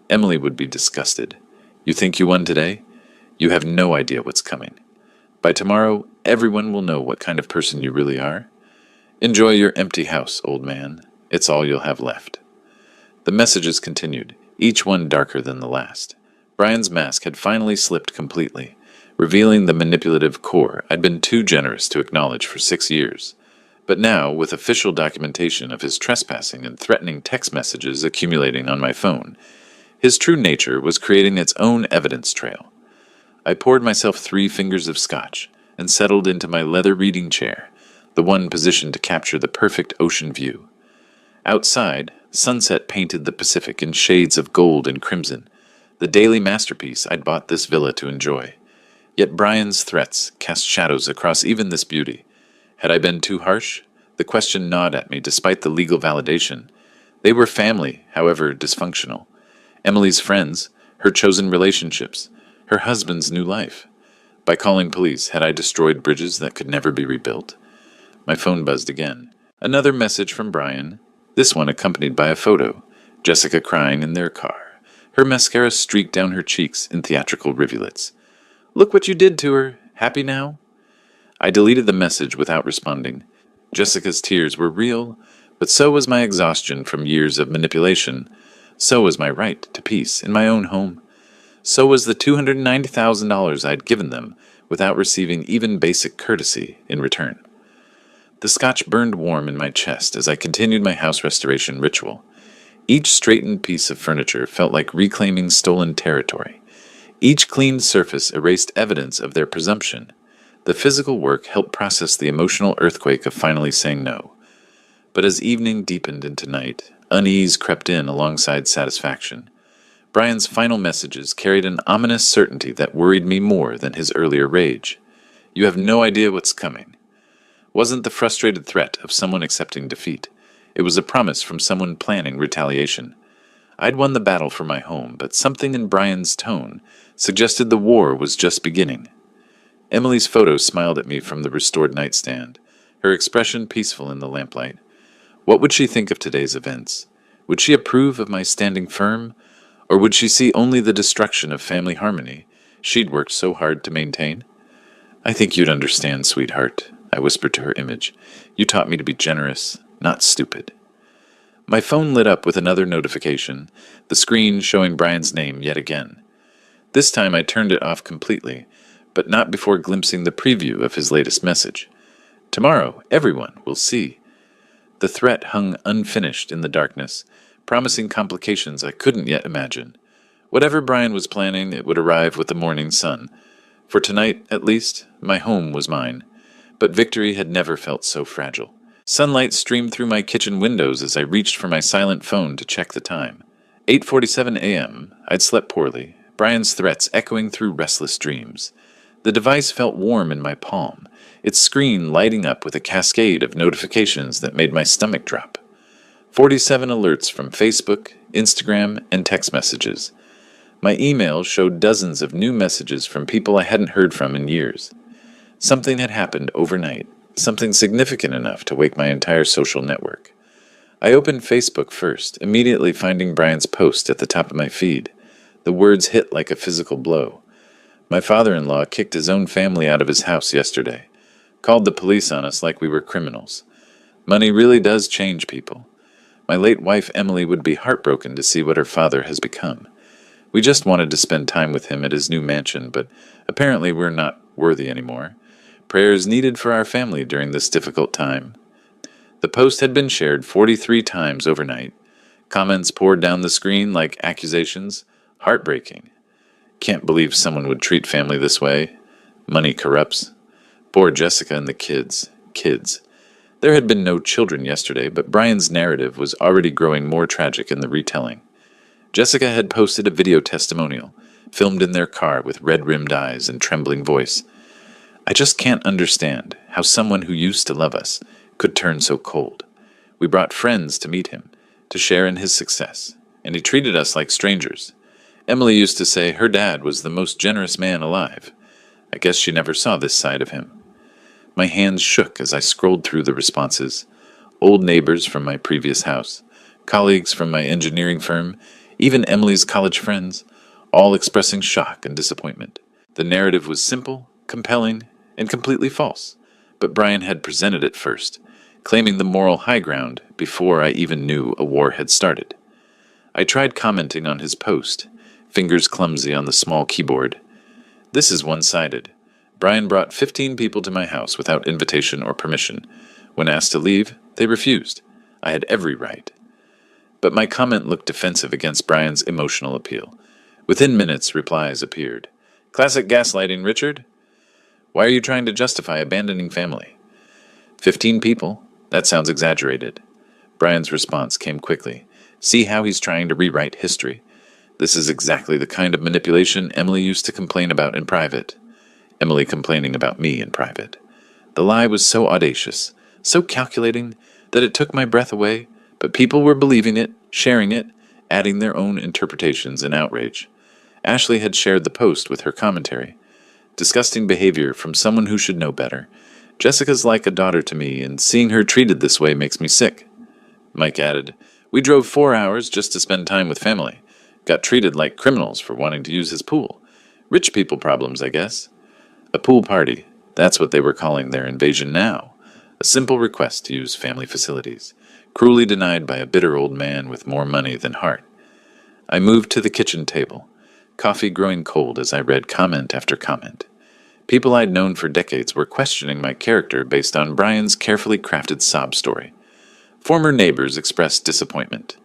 Emily would be disgusted. You think you won today? You have no idea what's coming. By tomorrow, everyone will know what kind of person you really are. Enjoy your empty house, old man. It's all you'll have left." The messages continued, each one darker than the last. Brian's mask had finally slipped completely, revealing the manipulative core I'd been too generous to acknowledge for 6 years. But now, with official documentation of his trespassing and threatening text messages accumulating on my phone, his true nature was creating its own evidence trail. I poured myself 3 fingers of scotch and settled into my leather reading chair, the one positioned to capture the perfect ocean view. Outside, sunset painted the Pacific in shades of gold and crimson, the daily masterpiece I'd bought this villa to enjoy. Yet Brian's threats cast shadows across even this beauty. Had I been too harsh? The question gnawed at me despite the legal validation. They were family, however dysfunctional. Emily's friends, her chosen relationships, her husband's new life. By calling police, had I destroyed bridges that could never be rebuilt? My phone buzzed again. Another message from Brian, this one accompanied by a photo. Jessica crying in their car, her mascara streaked down her cheeks in theatrical rivulets. "Look what you did to her. Happy now?" I deleted the message without responding. Jessica's tears were real, but so was my exhaustion from years of manipulation. So was my right to peace in my own home. So was the $290,000 I'd given them without receiving even basic courtesy in return. The scotch burned warm in my chest as I continued my house restoration ritual. Each straightened piece of furniture felt like reclaiming stolen territory. Each cleaned surface erased evidence of their presumption. The physical work helped process the emotional earthquake of finally saying no. But as evening deepened into night, unease crept in alongside satisfaction. Brian's final messages carried an ominous certainty that worried me more than his earlier rage. "You have no idea what's coming." Wasn't the frustrated threat of someone accepting defeat. It was a promise from someone planning retaliation. I'd won the battle for my home, but something in Brian's tone suggested the war was just beginning. Emily's photo smiled at me from the restored nightstand, her expression peaceful in the lamplight. What would she think of today's events? Would she approve of my standing firm? Or would she see only the destruction of family harmony she'd worked so hard to maintain? "I think you'd understand, sweetheart," I whispered to her image. "You taught me to be generous, not stupid." My phone lit up with another notification, the screen showing Brian's name yet again. This time I turned it off completely, but not before glimpsing the preview of his latest message. Tomorrow, everyone will see. The threat hung unfinished in the darkness, promising complications I couldn't yet imagine. Whatever Brian was planning, it would arrive with the morning sun. For tonight, at least, my home was mine. But victory had never felt so fragile. Sunlight streamed through my kitchen windows as I reached for my silent phone to check the time. 8:47 a.m. I'd slept poorly, Brian's threats echoing through restless dreams. The device felt warm in my palm, its screen lighting up with a cascade of notifications that made my stomach drop. 47 alerts from Facebook, Instagram, and text messages. My email showed dozens of new messages from people I hadn't heard from in years. Something had happened overnight, something significant enough to wake my entire social network. I opened Facebook first, immediately finding Brian's post at the top of my feed. The words hit like a physical blow. My father-in-law kicked his own family out of his house yesterday. Called the police on us like we were criminals. Money really does change people. My late wife Emily would be heartbroken to see what her father has become. We just wanted to spend time with him at his new mansion, but apparently we're not worthy anymore. Prayers needed for our family during this difficult time. The post had been shared 43 times overnight. Comments poured down the screen like accusations. Heartbreaking. Can't believe someone would treat family this way. Money corrupts. Poor Jessica and the kids. Kids. There had been no children yesterday, but Brian's narrative was already growing more tragic in the retelling. Jessica had posted a video testimonial, filmed in their car with red-rimmed eyes and trembling voice. I just can't understand how someone who used to love us could turn so cold. We brought friends to meet him, to share in his success, and he treated us like strangers. Emily used to say her dad was the most generous man alive. I guess she never saw this side of him. My hands shook as I scrolled through the responses. Old neighbors from my previous house, colleagues from my engineering firm, even Emily's college friends, all expressing shock and disappointment. The narrative was simple, compelling, and completely false, but Brian had presented it first, claiming the moral high ground before I even knew a war had started. I tried commenting on his post, fingers clumsy on the small keyboard. This is one-sided. Brian brought 15 people to my house without invitation or permission. When asked to leave, they refused. I had every right. But my comment looked defensive against Brian's emotional appeal. Within minutes, replies appeared. Classic gaslighting, Richard. Why are you trying to justify abandoning family? 15 people? That sounds exaggerated. Brian's response came quickly. See how he's trying to rewrite history. This is exactly the kind of manipulation Emily used to complain about in private. Emily complaining about me in private. The lie was so audacious, so calculating, that it took my breath away, but people were believing it, sharing it, adding their own interpretations in outrage. Ashley had shared the post with her commentary. Disgusting behavior from someone who should know better. Jessica's like a daughter to me, and seeing her treated this way makes me sick. Mike added, We drove 4 hours just to spend time with family. Got treated like criminals for wanting to use his pool. Rich people problems, I guess. A pool party. That's what they were calling their invasion now. A simple request to use family facilities. Cruelly denied by a bitter old man with more money than heart. I moved to the kitchen table, coffee growing cold as I read comment after comment. People I'd known for decades were questioning my character based on Brian's carefully crafted sob story. Former neighbors expressed disappointment.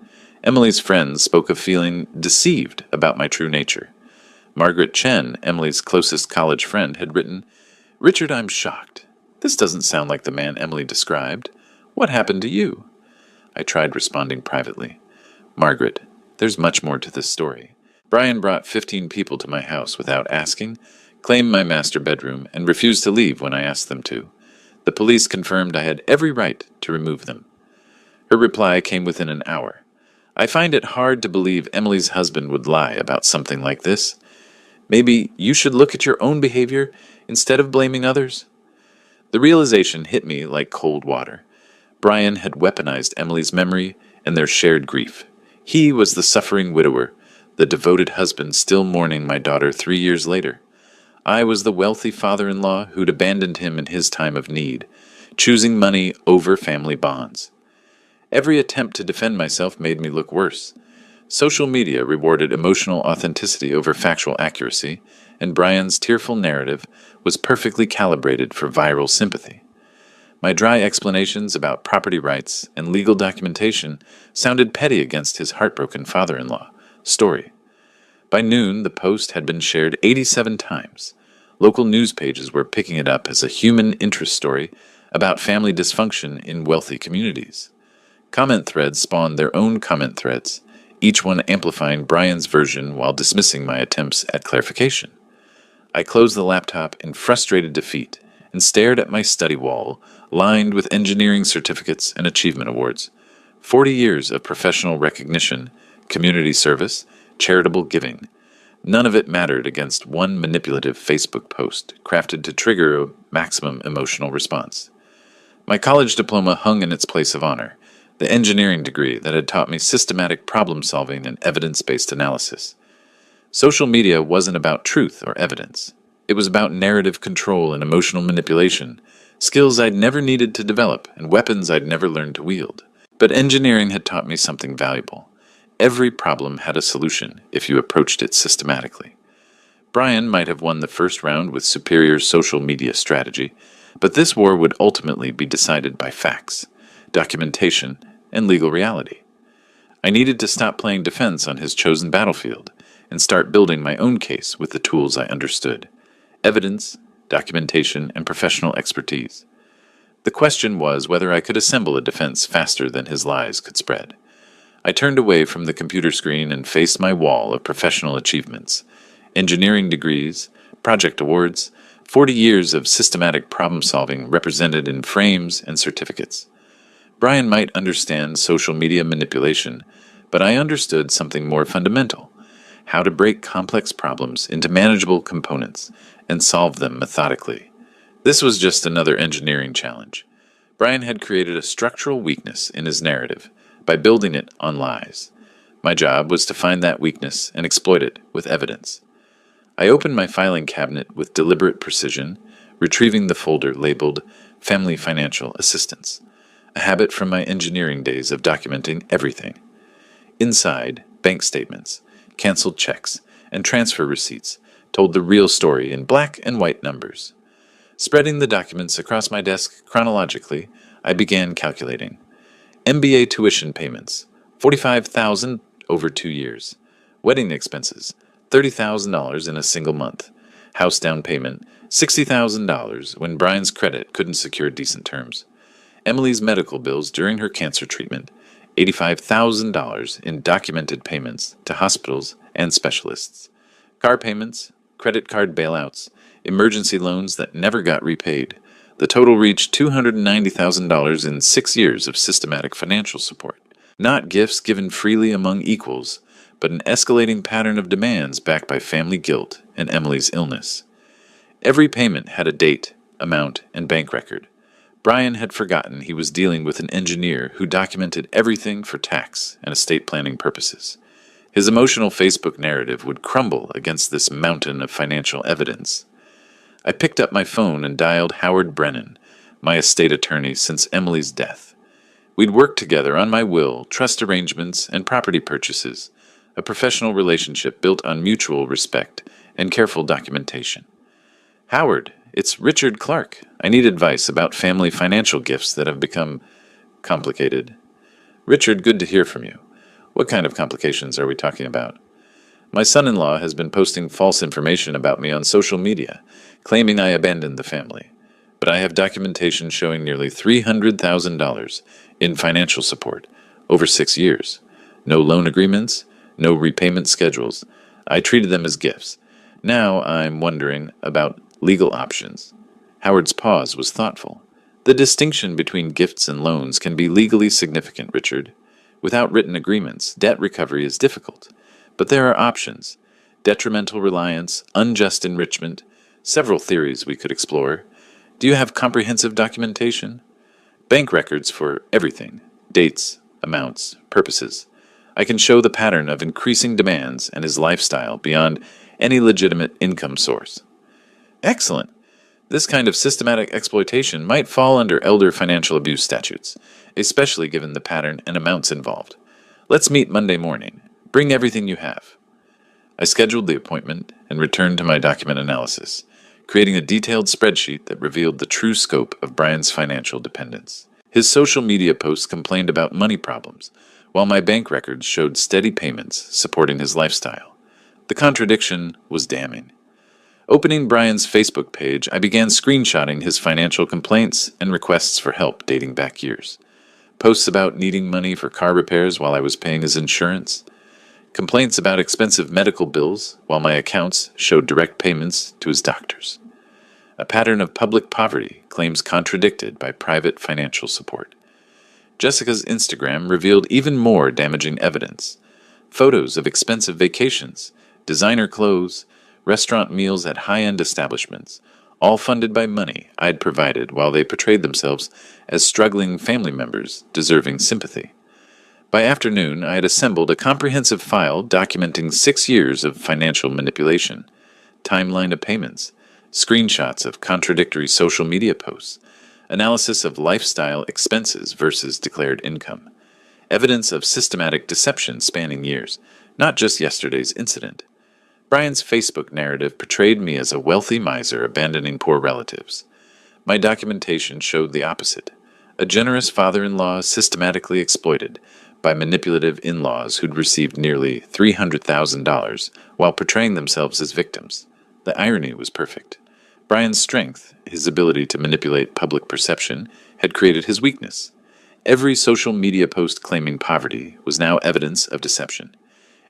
Emily's friends spoke of feeling deceived about my true nature. Margaret Chen, Emily's closest college friend, had written, Richard, I'm shocked. This doesn't sound like the man Emily described. What happened to you? I tried responding privately. Margaret, there's much more to this story. Brian brought 15 people to my house without asking, claimed my master bedroom, and refused to leave when I asked them to. The police confirmed I had every right to remove them. Her reply came within an hour. I find it hard to believe Emily's husband would lie about something like this. Maybe you should look at your own behavior instead of blaming others. The realization hit me like cold water. Brian had weaponized Emily's memory and their shared grief. He was the suffering widower, the devoted husband still mourning my daughter 3 years later. I was the wealthy father-in-law who'd abandoned him in his time of need, choosing money over family bonds. Every attempt to defend myself made me look worse. Social media rewarded emotional authenticity over factual accuracy, and Brian's tearful narrative was perfectly calibrated for viral sympathy. My dry explanations about property rights and legal documentation sounded petty against his heartbroken father-in-law story. By noon, the post had been shared 87 times. Local news pages were picking it up as a human interest story about family dysfunction in wealthy communities. Comment threads spawned their own comment threads, each one amplifying Brian's version while dismissing my attempts at clarification. I closed the laptop in frustrated defeat and stared at my study wall, lined with engineering certificates and achievement awards. 40 years of professional recognition, community service, charitable giving. None of it mattered against one manipulative Facebook post crafted to trigger a maximum emotional response. My college diploma hung in its place of honor, the engineering degree that had taught me systematic problem solving and evidence-based analysis. Social media wasn't about truth or evidence. It was about narrative control and emotional manipulation, skills I'd never needed to develop and weapons I'd never learned to wield. But engineering had taught me something valuable. Every problem had a solution if you approached it systematically. Brian might have won the first round with superior social media strategy, but this war would ultimately be decided by facts, documentation, and legal reality. I needed to stop playing defense on his chosen battlefield and start building my own case with the tools I understood: evidence, documentation, and professional expertise. The question was whether I could assemble a defense faster than his lies could spread. I turned away from the computer screen and faced my wall of professional achievements: engineering degrees, project awards, 40 years of systematic problem solving represented in frames and certificates. Brian might understand social media manipulation, but I understood something more fundamental: how to break complex problems into manageable components and solve them methodically. This was just another engineering challenge. Brian had created a structural weakness in his narrative by building it on lies. My job was to find that weakness and exploit it with evidence. I opened my filing cabinet with deliberate precision, retrieving the folder labeled Family Financial Assistance, a habit from my engineering days of documenting everything. Inside, bank statements, canceled checks, and transfer receipts told the real story in black and white numbers. Spreading the documents across my desk chronologically, I began calculating. MBA tuition payments, $45,000 over 2 years. Wedding expenses, $30,000 in a single month. House down payment, $60,000 when Brian's credit couldn't secure decent terms. Emily's medical bills during her cancer treatment, $85,000 in documented payments to hospitals and specialists. Car payments, credit card bailouts, emergency loans that never got repaid. The total reached $290,000 in 6 years of systematic financial support. Not gifts given freely among equals, but an escalating pattern of demands backed by family guilt and Emily's illness. Every payment had a date, amount, and bank record. Brian had forgotten he was dealing with an engineer who documented everything for tax and estate planning purposes. His emotional Facebook narrative would crumble against this mountain of financial evidence. I picked up my phone and dialed Howard Brennan, my estate attorney since Emily's death. We'd worked together on my will, trust arrangements, and property purchases, a professional relationship built on mutual respect and careful documentation. Howard, it's Richard Clark. I need advice about family financial gifts that have become complicated. Richard, good to hear from you. What kind of complications are we talking about? My son-in-law has been posting false information about me on social media, claiming I abandoned the family. But I have documentation showing nearly $300,000 in financial support over 6 years. No loan agreements, no repayment schedules. I treated them as gifts. Now I'm wondering about legal options. Howard's pause was thoughtful. The distinction between gifts and loans can be legally significant, Richard. Without written agreements, debt recovery is difficult. But there are options: detrimental reliance, unjust enrichment, several theories we could explore. Do you have comprehensive documentation? Bank records for everything: dates, amounts, purposes. I can show the pattern of increasing demands and his lifestyle beyond any legitimate income source. Excellent. This kind of systematic exploitation might fall under elder financial abuse statutes, especially given the pattern and amounts involved. Let's meet Monday morning. Bring everything you have. I scheduled the appointment and returned to my document analysis, creating a detailed spreadsheet that revealed the true scope of Brian's financial dependence. His social media posts complained about money problems, while my bank records showed steady payments supporting his lifestyle. The contradiction was damning. Opening Brian's Facebook page, I began screenshotting his financial complaints and requests for help dating back years. Posts about needing money for car repairs while I was paying his insurance. Complaints about expensive medical bills while my accounts showed direct payments to his doctors. A pattern of public poverty, claims contradicted by private financial support. Jessica's Instagram revealed even more damaging evidence. Photos of expensive vacations, designer clothes, restaurant meals at high-end establishments, all funded by money I'd provided while they portrayed themselves as struggling family members deserving sympathy. By afternoon, I had assembled a comprehensive file documenting 6 years of financial manipulation, timeline of payments, screenshots of contradictory social media posts, analysis of lifestyle expenses versus declared income, evidence of systematic deception spanning years, not just yesterday's incident. Brian's Facebook narrative portrayed me as a wealthy miser abandoning poor relatives. My documentation showed the opposite. A generous father-in-law systematically exploited by manipulative in-laws who'd received nearly $300,000 while portraying themselves as victims. The irony was perfect. Brian's strength, his ability to manipulate public perception, had created his weakness. Every social media post claiming poverty was now evidence of deception.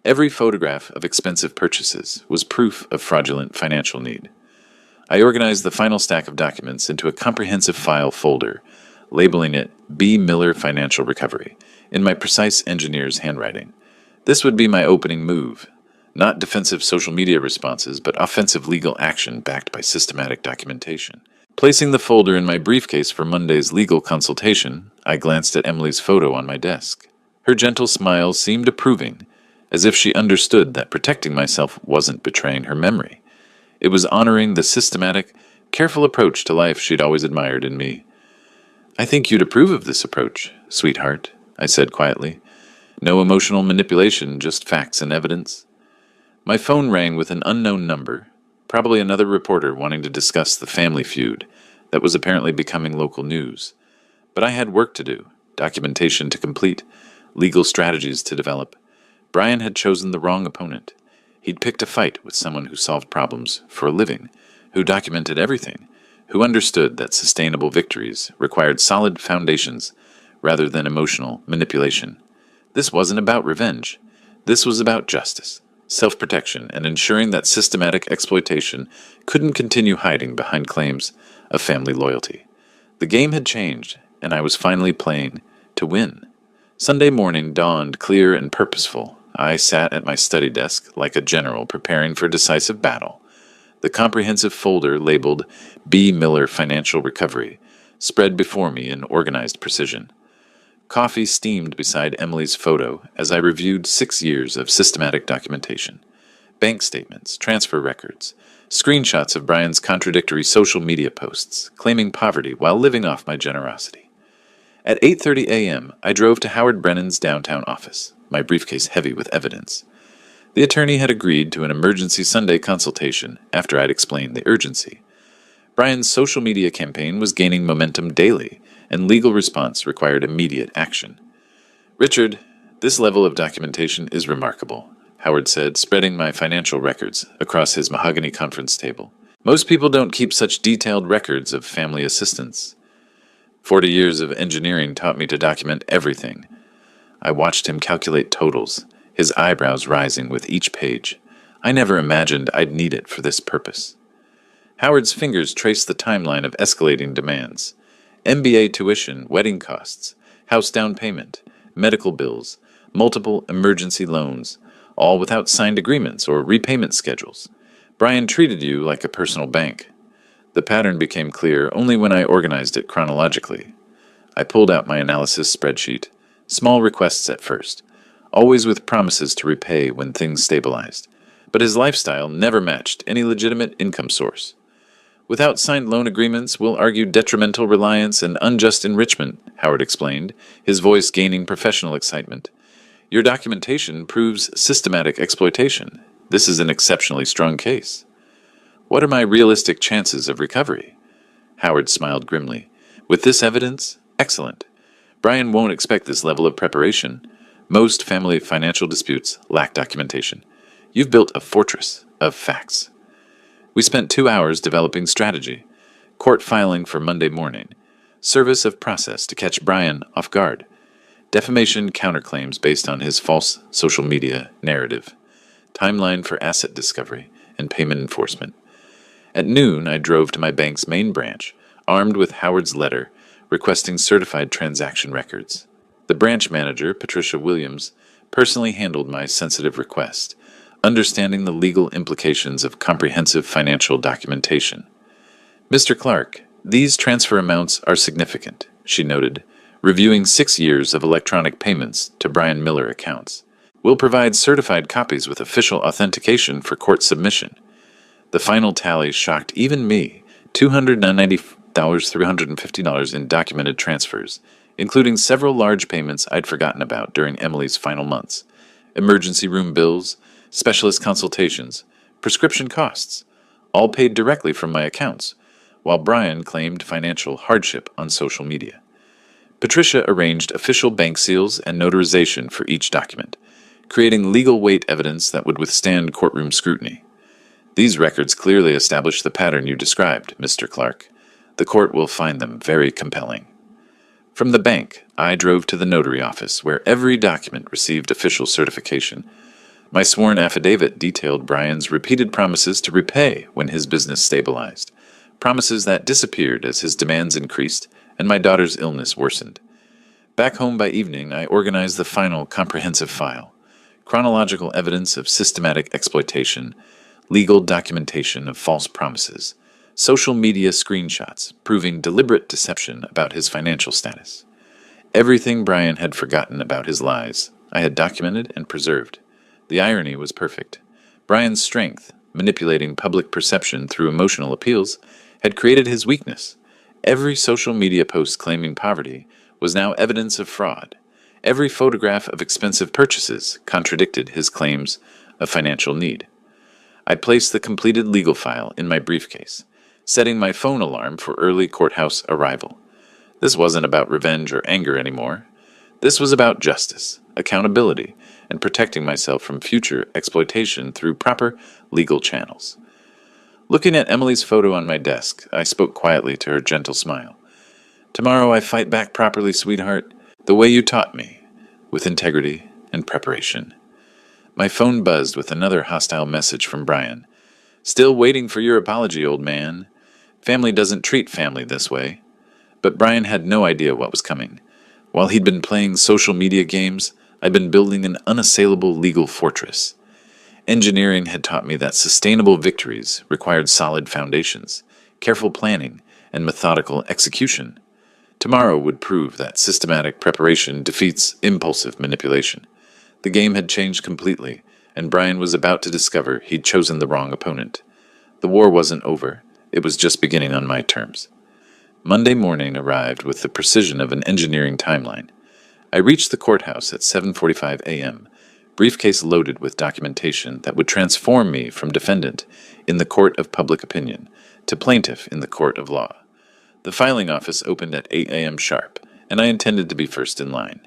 Every photograph of expensive purchases was proof of fraudulent financial need. I organized the final stack of documents into a comprehensive file folder, labeling it B. Miller Financial Recovery, in my precise engineer's handwriting. This would be my opening move. Not defensive social media responses, but offensive legal action backed by systematic documentation. Placing the folder in my briefcase for Monday's legal consultation, I glanced at Emily's photo on my desk. Her gentle smile seemed approving, as if she understood that protecting myself wasn't betraying her memory. It was honoring the systematic, careful approach to life she'd always admired in me. "I think you'd approve of this approach, sweetheart," I said quietly. "No emotional manipulation, just facts and evidence." My phone rang with an unknown number, probably another reporter wanting to discuss the family feud that was apparently becoming local news. But I had work to do, documentation to complete, legal strategies to develop. Brian had chosen the wrong opponent. He'd picked a fight with someone who solved problems for a living, who documented everything, who understood that sustainable victories required solid foundations rather than emotional manipulation. This wasn't about revenge. This was about justice, self-protection, and ensuring that systematic exploitation couldn't continue hiding behind claims of family loyalty. The game had changed, and I was finally playing to win. Sunday morning dawned clear and purposeful. I sat at my study desk like a general preparing for decisive battle. The comprehensive folder labeled B. Miller Financial Recovery spread before me in organized precision. Coffee steamed beside Emily's photo as I reviewed 6 years of systematic documentation. Bank statements, transfer records, screenshots of Brian's contradictory social media posts claiming poverty while living off my generosity. At 8:30 a.m., I drove to Howard Brennan's downtown office, my briefcase heavy with evidence. The attorney had agreed to an emergency Sunday consultation after I'd explained the urgency. Brian's social media campaign was gaining momentum daily, and legal response required immediate action. "Richard, this level of documentation is remarkable," Howard said, spreading my financial records across his mahogany conference table. "Most people don't keep such detailed records of family assistance. 40 years of engineering taught me to document everything." I watched him calculate totals, his eyebrows rising with each page. I never imagined I'd need it for this purpose. Howard's fingers traced the timeline of escalating demands. MBA tuition, wedding costs, house down payment, medical bills, multiple emergency loans, all without signed agreements or repayment schedules. Brian treated you like a personal bank. The pattern became clear only when I organized it chronologically. I pulled out my analysis spreadsheet. Small requests at first, always with promises to repay when things stabilized. But his lifestyle never matched any legitimate income source. "Without signed loan agreements, we'll argue detrimental reliance and unjust enrichment," Howard explained, his voice gaining professional excitement. Your documentation proves systematic exploitation. This is an exceptionally strong case. What are my realistic chances of recovery? Howard smiled grimly. With this evidence? Excellent. Brian won't expect this level of preparation. Most family financial disputes lack documentation. You've built a fortress of facts. We spent 2 hours developing strategy. Court filing for Monday morning. Service of process to catch Brian off guard. Defamation counterclaims based on his false social media narrative. Timeline for asset discovery and payment enforcement. At noon, I drove to my bank's main branch, armed with Howard's letter requesting certified transaction records. The branch manager, Patricia Williams, personally handled my sensitive request, understanding the legal implications of comprehensive financial documentation. Mr. Clark, these transfer amounts are significant, she noted, reviewing 6 years of electronic payments to Brian Miller accounts. We'll provide certified copies with official authentication for court submission. The final tally shocked even me, $350 in documented transfers, including several large payments I'd forgotten about during Emily's final months. Emergency room bills, specialist consultations, prescription costs, all paid directly from my accounts, while Brian claimed financial hardship on social media. Patricia arranged official bank seals and notarization for each document, creating legal weight evidence that would withstand courtroom scrutiny. These records clearly establish the pattern you described, Mr. Clark. The court will find them very compelling. From the bank, I drove to the notary office, where every document received official certification. My sworn affidavit detailed Brian's repeated promises to repay when his business stabilized, promises that disappeared as his demands increased and my daughter's illness worsened. Back home by evening, I organized the final comprehensive file, chronological evidence of systematic exploitation, legal documentation of false promises, social media screenshots proving deliberate deception about his financial status. Everything Brian had forgotten about his lies, I had documented and preserved. The irony was perfect. Brian's strength, manipulating public perception through emotional appeals, had created his weakness. Every social media post claiming poverty was now evidence of fraud. Every photograph of expensive purchases contradicted his claims of financial need. I placed the completed legal file in my briefcase, setting my phone alarm for early courthouse arrival. This wasn't about revenge or anger anymore. This was about justice, accountability, and protecting myself from future exploitation through proper legal channels. Looking at Emily's photo on my desk, I spoke quietly to her gentle smile. Tomorrow I fight back properly, sweetheart, the way you taught me, with integrity and preparation. My phone buzzed with another hostile message from Brian. Still waiting for your apology, old man. Family doesn't treat family this way. But Brian had no idea what was coming. While he'd been playing social media games, I'd been building an unassailable legal fortress. Engineering had taught me that sustainable victories required solid foundations, careful planning, and methodical execution. Tomorrow would prove that systematic preparation defeats impulsive manipulation. The game had changed completely, and Brian was about to discover he'd chosen the wrong opponent. The war wasn't over. It was just beginning on my terms. Monday morning arrived with the precision of an engineering timeline. I reached the courthouse at 7:45 a.m., briefcase loaded with documentation that would transform me from defendant in the court of public opinion to plaintiff in the court of law. The filing office opened at 8 a.m. sharp, and I intended to be first in line.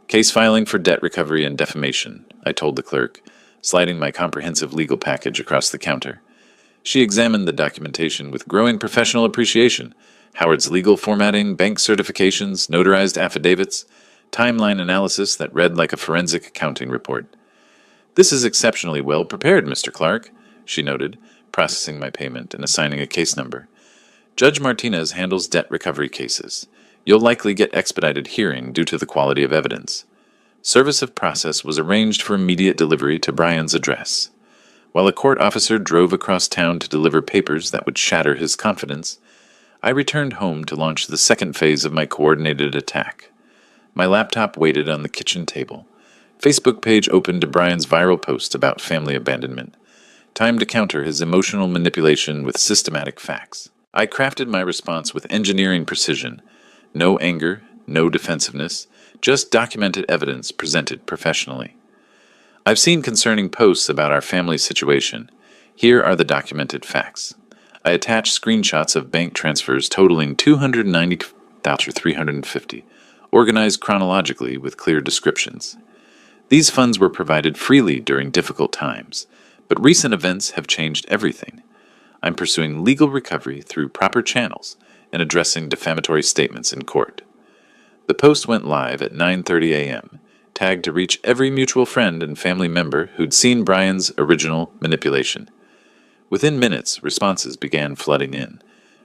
Case filing for debt recovery and defamation, I told the clerk, sliding my comprehensive legal package across the counter. She examined the documentation with growing professional appreciation. Howard's legal formatting, bank certifications, notarized affidavits, timeline analysis that read like a forensic accounting report. This is exceptionally well prepared, Mr. Clark, she noted, processing my payment and assigning a case number. Judge Martinez handles debt recovery cases. You'll likely get expedited hearing due to the quality of evidence. Service of process was arranged for immediate delivery to Brian's address. While a court officer drove across town to deliver papers that would shatter his confidence, I returned home to launch the second phase of my coordinated attack. My laptop waited on the kitchen table. Facebook page opened to Brian's viral post about family abandonment. Time to counter his emotional manipulation with systematic facts. I crafted my response with engineering precision. No anger, no defensiveness, just documented evidence presented professionally. I've seen concerning posts about our family situation. Here are the documented facts. I attached screenshots of bank transfers totaling $290,350, organized chronologically with clear descriptions. These funds were provided freely during difficult times, but recent events have changed everything. I'm pursuing legal recovery through proper channels and addressing defamatory statements in court. The post went live at 9:30 a.m., tagged to reach every mutual friend and family member who'd seen Brian's original manipulation. Within minutes, responses began flooding in.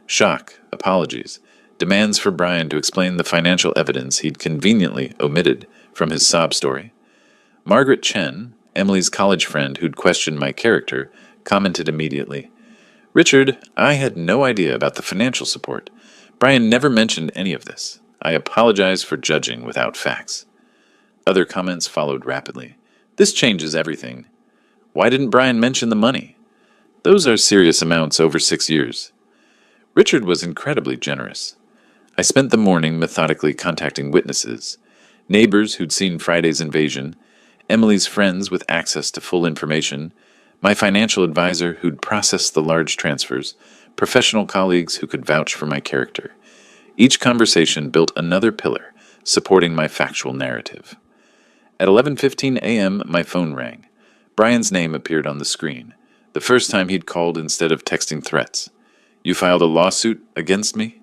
Shock, apologies, demands for Brian to explain the financial evidence he'd conveniently omitted from his sob story. Margaret Chen, Emily's college friend who'd questioned my character, commented immediately, "Richard, I had no idea about the financial support. Brian never mentioned any of this. I apologize for judging without facts." Other comments followed rapidly. "This changes everything. Why didn't Brian mention the money? Those are serious amounts over 6 years." Richard was incredibly generous. I spent the morning methodically contacting witnesses, neighbors who'd seen Friday's invasion, Emily's friends with access to full information, my financial advisor who'd processed the large transfers, professional colleagues who could vouch for my character. Each conversation built another pillar, supporting my factual narrative. At 11:15 a.m., my phone rang. Brian's name appeared on the screen, the first time he'd called instead of texting threats. "You filed a lawsuit against me?"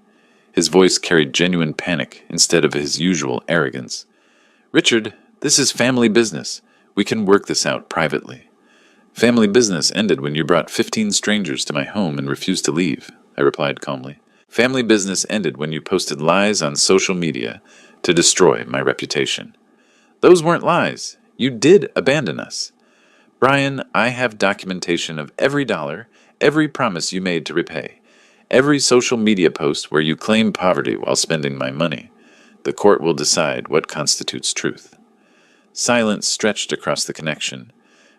His voice carried genuine panic instead of his usual arrogance. "Richard, this is family business. We can work this out privately." "Family business ended when you brought 15 strangers to my home and refused to leave," I replied calmly. "Family business ended when you posted lies on social media to destroy my reputation." "Those weren't lies. You did abandon us." "Brian, I have documentation of every dollar, every promise you made to repay, every social media post where you claim poverty while spending my money. The court will decide what constitutes truth." Silence stretched across the connection.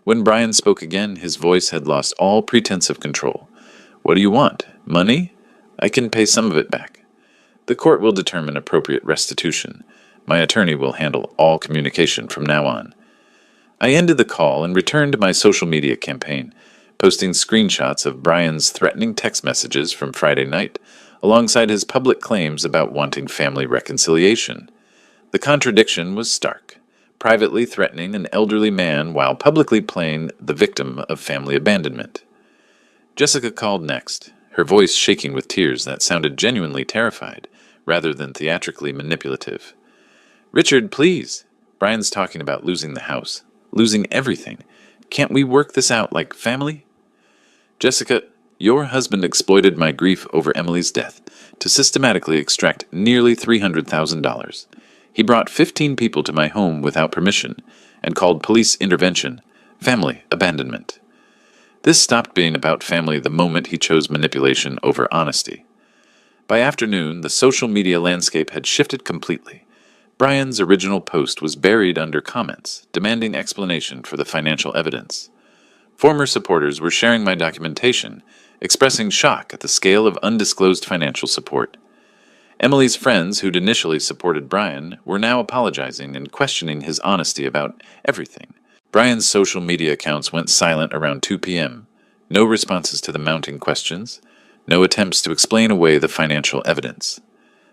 When Brian spoke again, his voice had lost all pretense of control. "What do you want? Money? I can pay some of it back." "The court will determine appropriate restitution. My attorney will handle all communication from now on." I ended the call and returned to my social media campaign, posting screenshots of Brian's threatening text messages from Friday night, alongside his public claims about wanting family reconciliation. The contradiction was stark, privately threatening an elderly man while publicly playing the victim of family abandonment. Jessica called next, her voice shaking with tears that sounded genuinely terrified, rather than theatrically manipulative. "Richard, please. Brian's talking about losing the house, losing everything. Can't we work this out like family?" "Jessica, your husband exploited my grief over Emily's death to systematically extract nearly $300,000. He brought 15 people to my home without permission and called police intervention family abandonment. This stopped being about family the moment he chose manipulation over honesty. By afternoon, the social media landscape had shifted completely. Brian's original post was buried under comments, demanding explanation for the financial evidence. Former supporters were sharing my documentation, expressing shock at the scale of undisclosed financial support. Emily's friends, who'd initially supported Brian, were now apologizing and questioning his honesty about everything. Brian's social media accounts went silent around 2 p.m. No responses to the mounting questions, no attempts to explain away the financial evidence.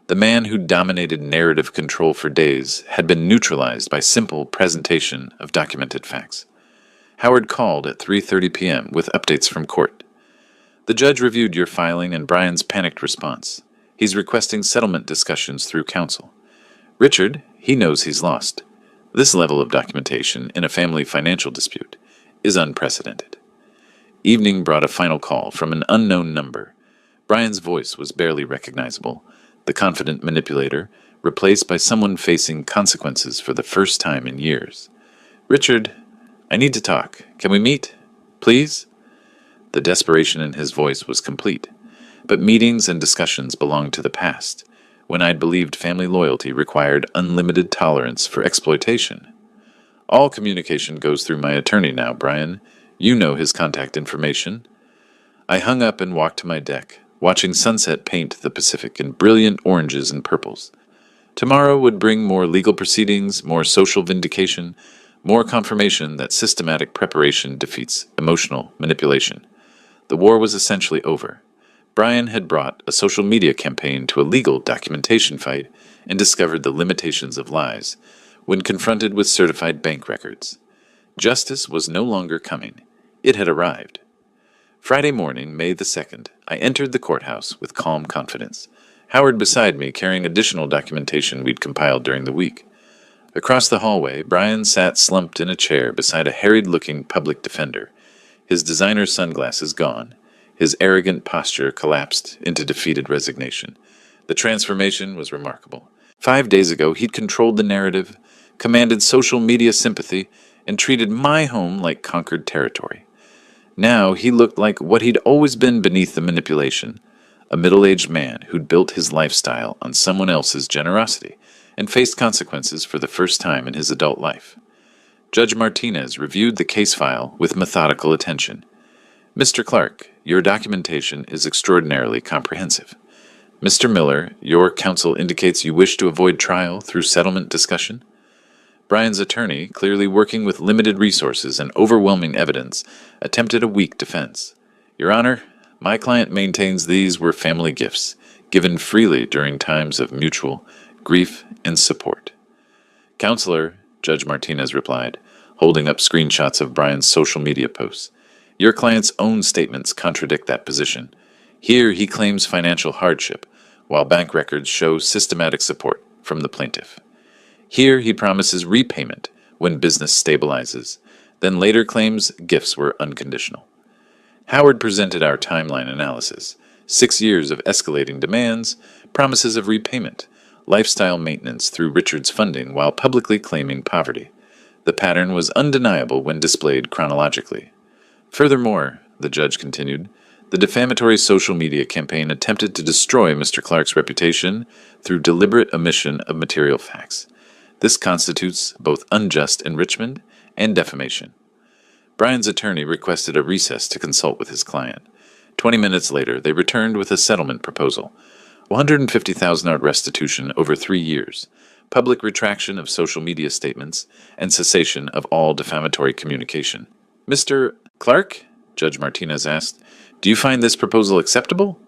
The man who dominated narrative control for days had been neutralized by simple presentation of documented facts. Howard called at 3:30 p.m. with updates from court. "The judge reviewed your filing and Brian's panicked response. He's requesting settlement discussions through counsel. Richard, he knows he's lost. This level of documentation in a family financial dispute is unprecedented." Evening brought a final call from an unknown number. Brian's voice was barely recognizable, the confident manipulator, replaced by someone facing consequences for the first time in years. "Richard, I need to talk. Can we meet? Please?" The desperation in his voice was complete, but meetings and discussions belonged to the past, when I'd believed family loyalty required unlimited tolerance for exploitation. "All communication goes through my attorney now, Brian. You know his contact information." I hung up and walked to my deck, watching sunset paint the Pacific in brilliant oranges and purples. Tomorrow would bring more legal proceedings, more social vindication, more confirmation that systematic preparation defeats emotional manipulation. The war was essentially over. Brian had brought a social media campaign to a legal documentation fight and discovered the limitations of lies when confronted with certified bank records. Justice was no longer coming. It had arrived. Friday morning, May the 2nd, I entered the courthouse with calm confidence, Howard beside me carrying additional documentation we'd compiled during the week. Across the hallway, Brian sat slumped in a chair beside a harried-looking public defender, his designer sunglasses gone. His arrogant posture collapsed into defeated resignation. The transformation was remarkable. 5 days ago, he'd controlled the narrative, commanded social media sympathy, and treated my home like conquered territory. Now he looked like what he'd always been beneath the manipulation, a middle-aged man who'd built his lifestyle on someone else's generosity and faced consequences for the first time in his adult life. Judge Martinez reviewed the case file with methodical attention. Mr. Clark, your documentation is extraordinarily comprehensive. Mr. Miller, your counsel indicates you wish to avoid trial through settlement discussion. Brian's attorney, clearly working with limited resources and overwhelming evidence, attempted a weak defense. Your Honor, my client maintains these were family gifts, given freely during times of mutual grief and support. Counselor, Judge Martinez replied, holding up screenshots of Brian's social media posts. Your client's own statements contradict that position. Here he claims financial hardship, while bank records show systematic support from the plaintiff. Here he promises repayment when business stabilizes, then later claims gifts were unconditional. Howard presented our timeline analysis. 6 years of escalating demands, promises of repayment, lifestyle maintenance through Richard's funding while publicly claiming poverty. The pattern was undeniable when displayed chronologically. Furthermore, the judge continued, the defamatory social media campaign attempted to destroy Mr. Clark's reputation through deliberate omission of material facts. This constitutes both unjust enrichment and defamation. Brian's attorney requested a recess to consult with his client. 20 minutes later, they returned with a settlement proposal. $150,000 restitution over 3 years, public retraction of social media statements, and cessation of all defamatory communication. Mr. Clark? Judge Martinez asked, do you find this proposal acceptable?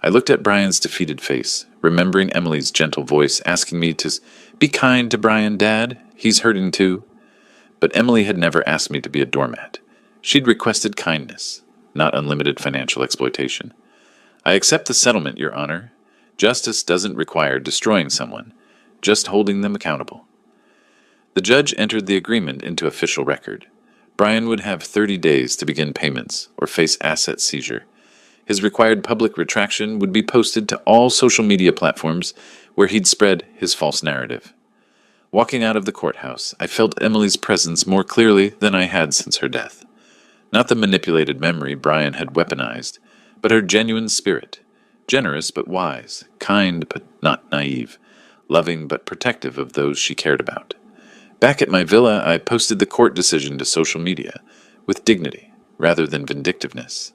I looked at Brian's defeated face, remembering Emily's gentle voice asking me to be kind to Brian, Dad. He's hurting too. But Emily had never asked me to be a doormat. She'd requested kindness, not unlimited financial exploitation. I accept the settlement, Your Honor. Justice doesn't require destroying someone, just holding them accountable. The judge entered the agreement into official record. Brian would have 30 days to begin payments or face asset seizure. His required public retraction would be posted to all social media platforms where he'd spread his false narrative. Walking out of the courthouse, I felt Emily's presence more clearly than I had since her death. Not the manipulated memory Brian had weaponized, but her genuine spirit, generous but wise, kind but not naive, loving but protective of those she cared about. Back at my villa, I posted the court decision to social media, with dignity rather than vindictiveness.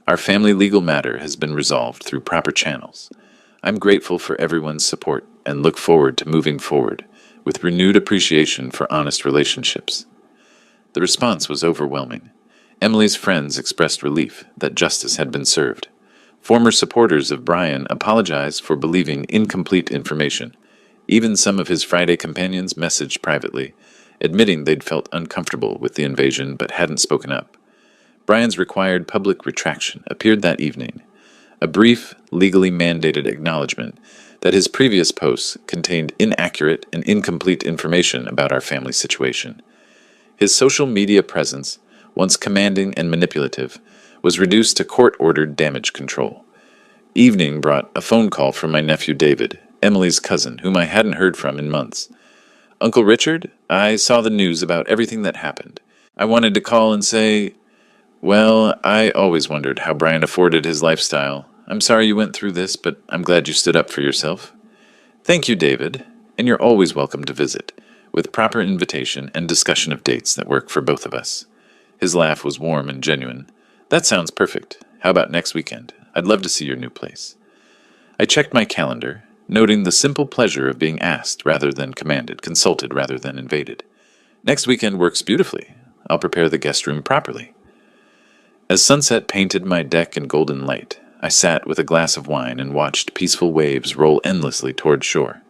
Our family legal matter has been resolved through proper channels. I'm grateful for everyone's support and look forward to moving forward with renewed appreciation for honest relationships. The response was overwhelming. Emily's friends expressed relief that justice had been served. Former supporters of Brian apologized for believing incomplete information. Even some of his Friday companions messaged privately, admitting they'd felt uncomfortable with the invasion but hadn't spoken up. Brian's required public retraction appeared that evening, a brief, legally mandated acknowledgement that his previous posts contained inaccurate and incomplete information about our family situation. His social media presence, once commanding and manipulative, was reduced to court-ordered damage control. Evening brought a phone call from my nephew David, Emily's cousin, whom I hadn't heard from in months. Uncle Richard, I saw the news about everything that happened. I wanted to call and say, well, I always wondered how Brian afforded his lifestyle. I'm sorry you went through this, but I'm glad you stood up for yourself. Thank you, David, and you're always welcome to visit, with proper invitation and discussion of dates that work for both of us. His laugh was warm and genuine. That sounds perfect. How about next weekend? I'd love to see your new place. I checked my calendar. noting the simple pleasure of being asked rather than commanded, consulted rather than invaded. Next weekend works beautifully. I'll prepare the guest room properly. As sunset painted my deck in golden light, I sat with a glass of wine and watched peaceful waves roll endlessly toward shore.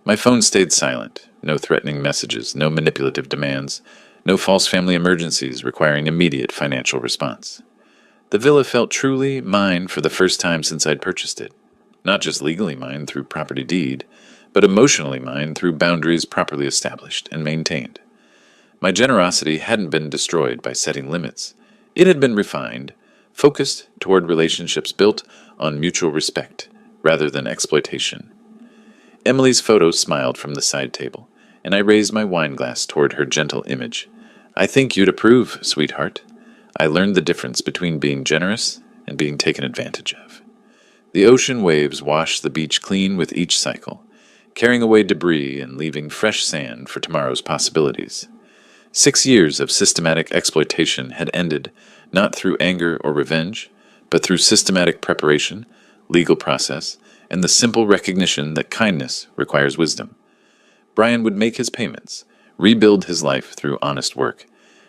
My phone stayed silent. No threatening messages, no manipulative demands, no false family emergencies requiring immediate financial response. The villa felt truly mine for the first time since I'd purchased it. Not just legally mine through property deed, but emotionally mine through boundaries properly established and maintained. My generosity hadn't been destroyed by setting limits. It had been refined, focused toward relationships built on mutual respect rather than exploitation. Emily's photo smiled from the side table, and I raised my wine glass toward her gentle image. I think you'd approve, sweetheart. I learned the difference between being generous and being taken advantage of. The ocean waves washed the beach clean with each cycle, carrying away debris and leaving fresh sand for tomorrow's possibilities. 6 years of systematic exploitation had ended not through anger or revenge, but through systematic preparation, legal process, and the simple recognition that kindness requires wisdom. Brian would make his payments, rebuild his life through honest work,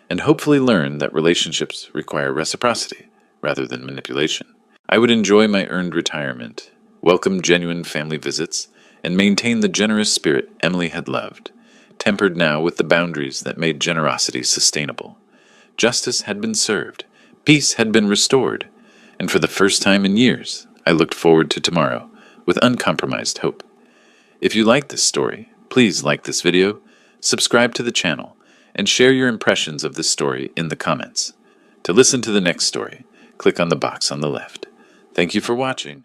and hopefully learn that relationships require reciprocity rather than manipulation. I would enjoy my earned retirement, welcome genuine family visits, and maintain the generous spirit Emily had loved, tempered now with the boundaries that made generosity sustainable. Justice had been served, peace had been restored, and for the first time in years, I looked forward to tomorrow with uncompromised hope. If you like this story, please like this video, subscribe to the channel, and share your impressions of this story in the comments. To listen to the next story, click on the box on the left. Thank you for watching.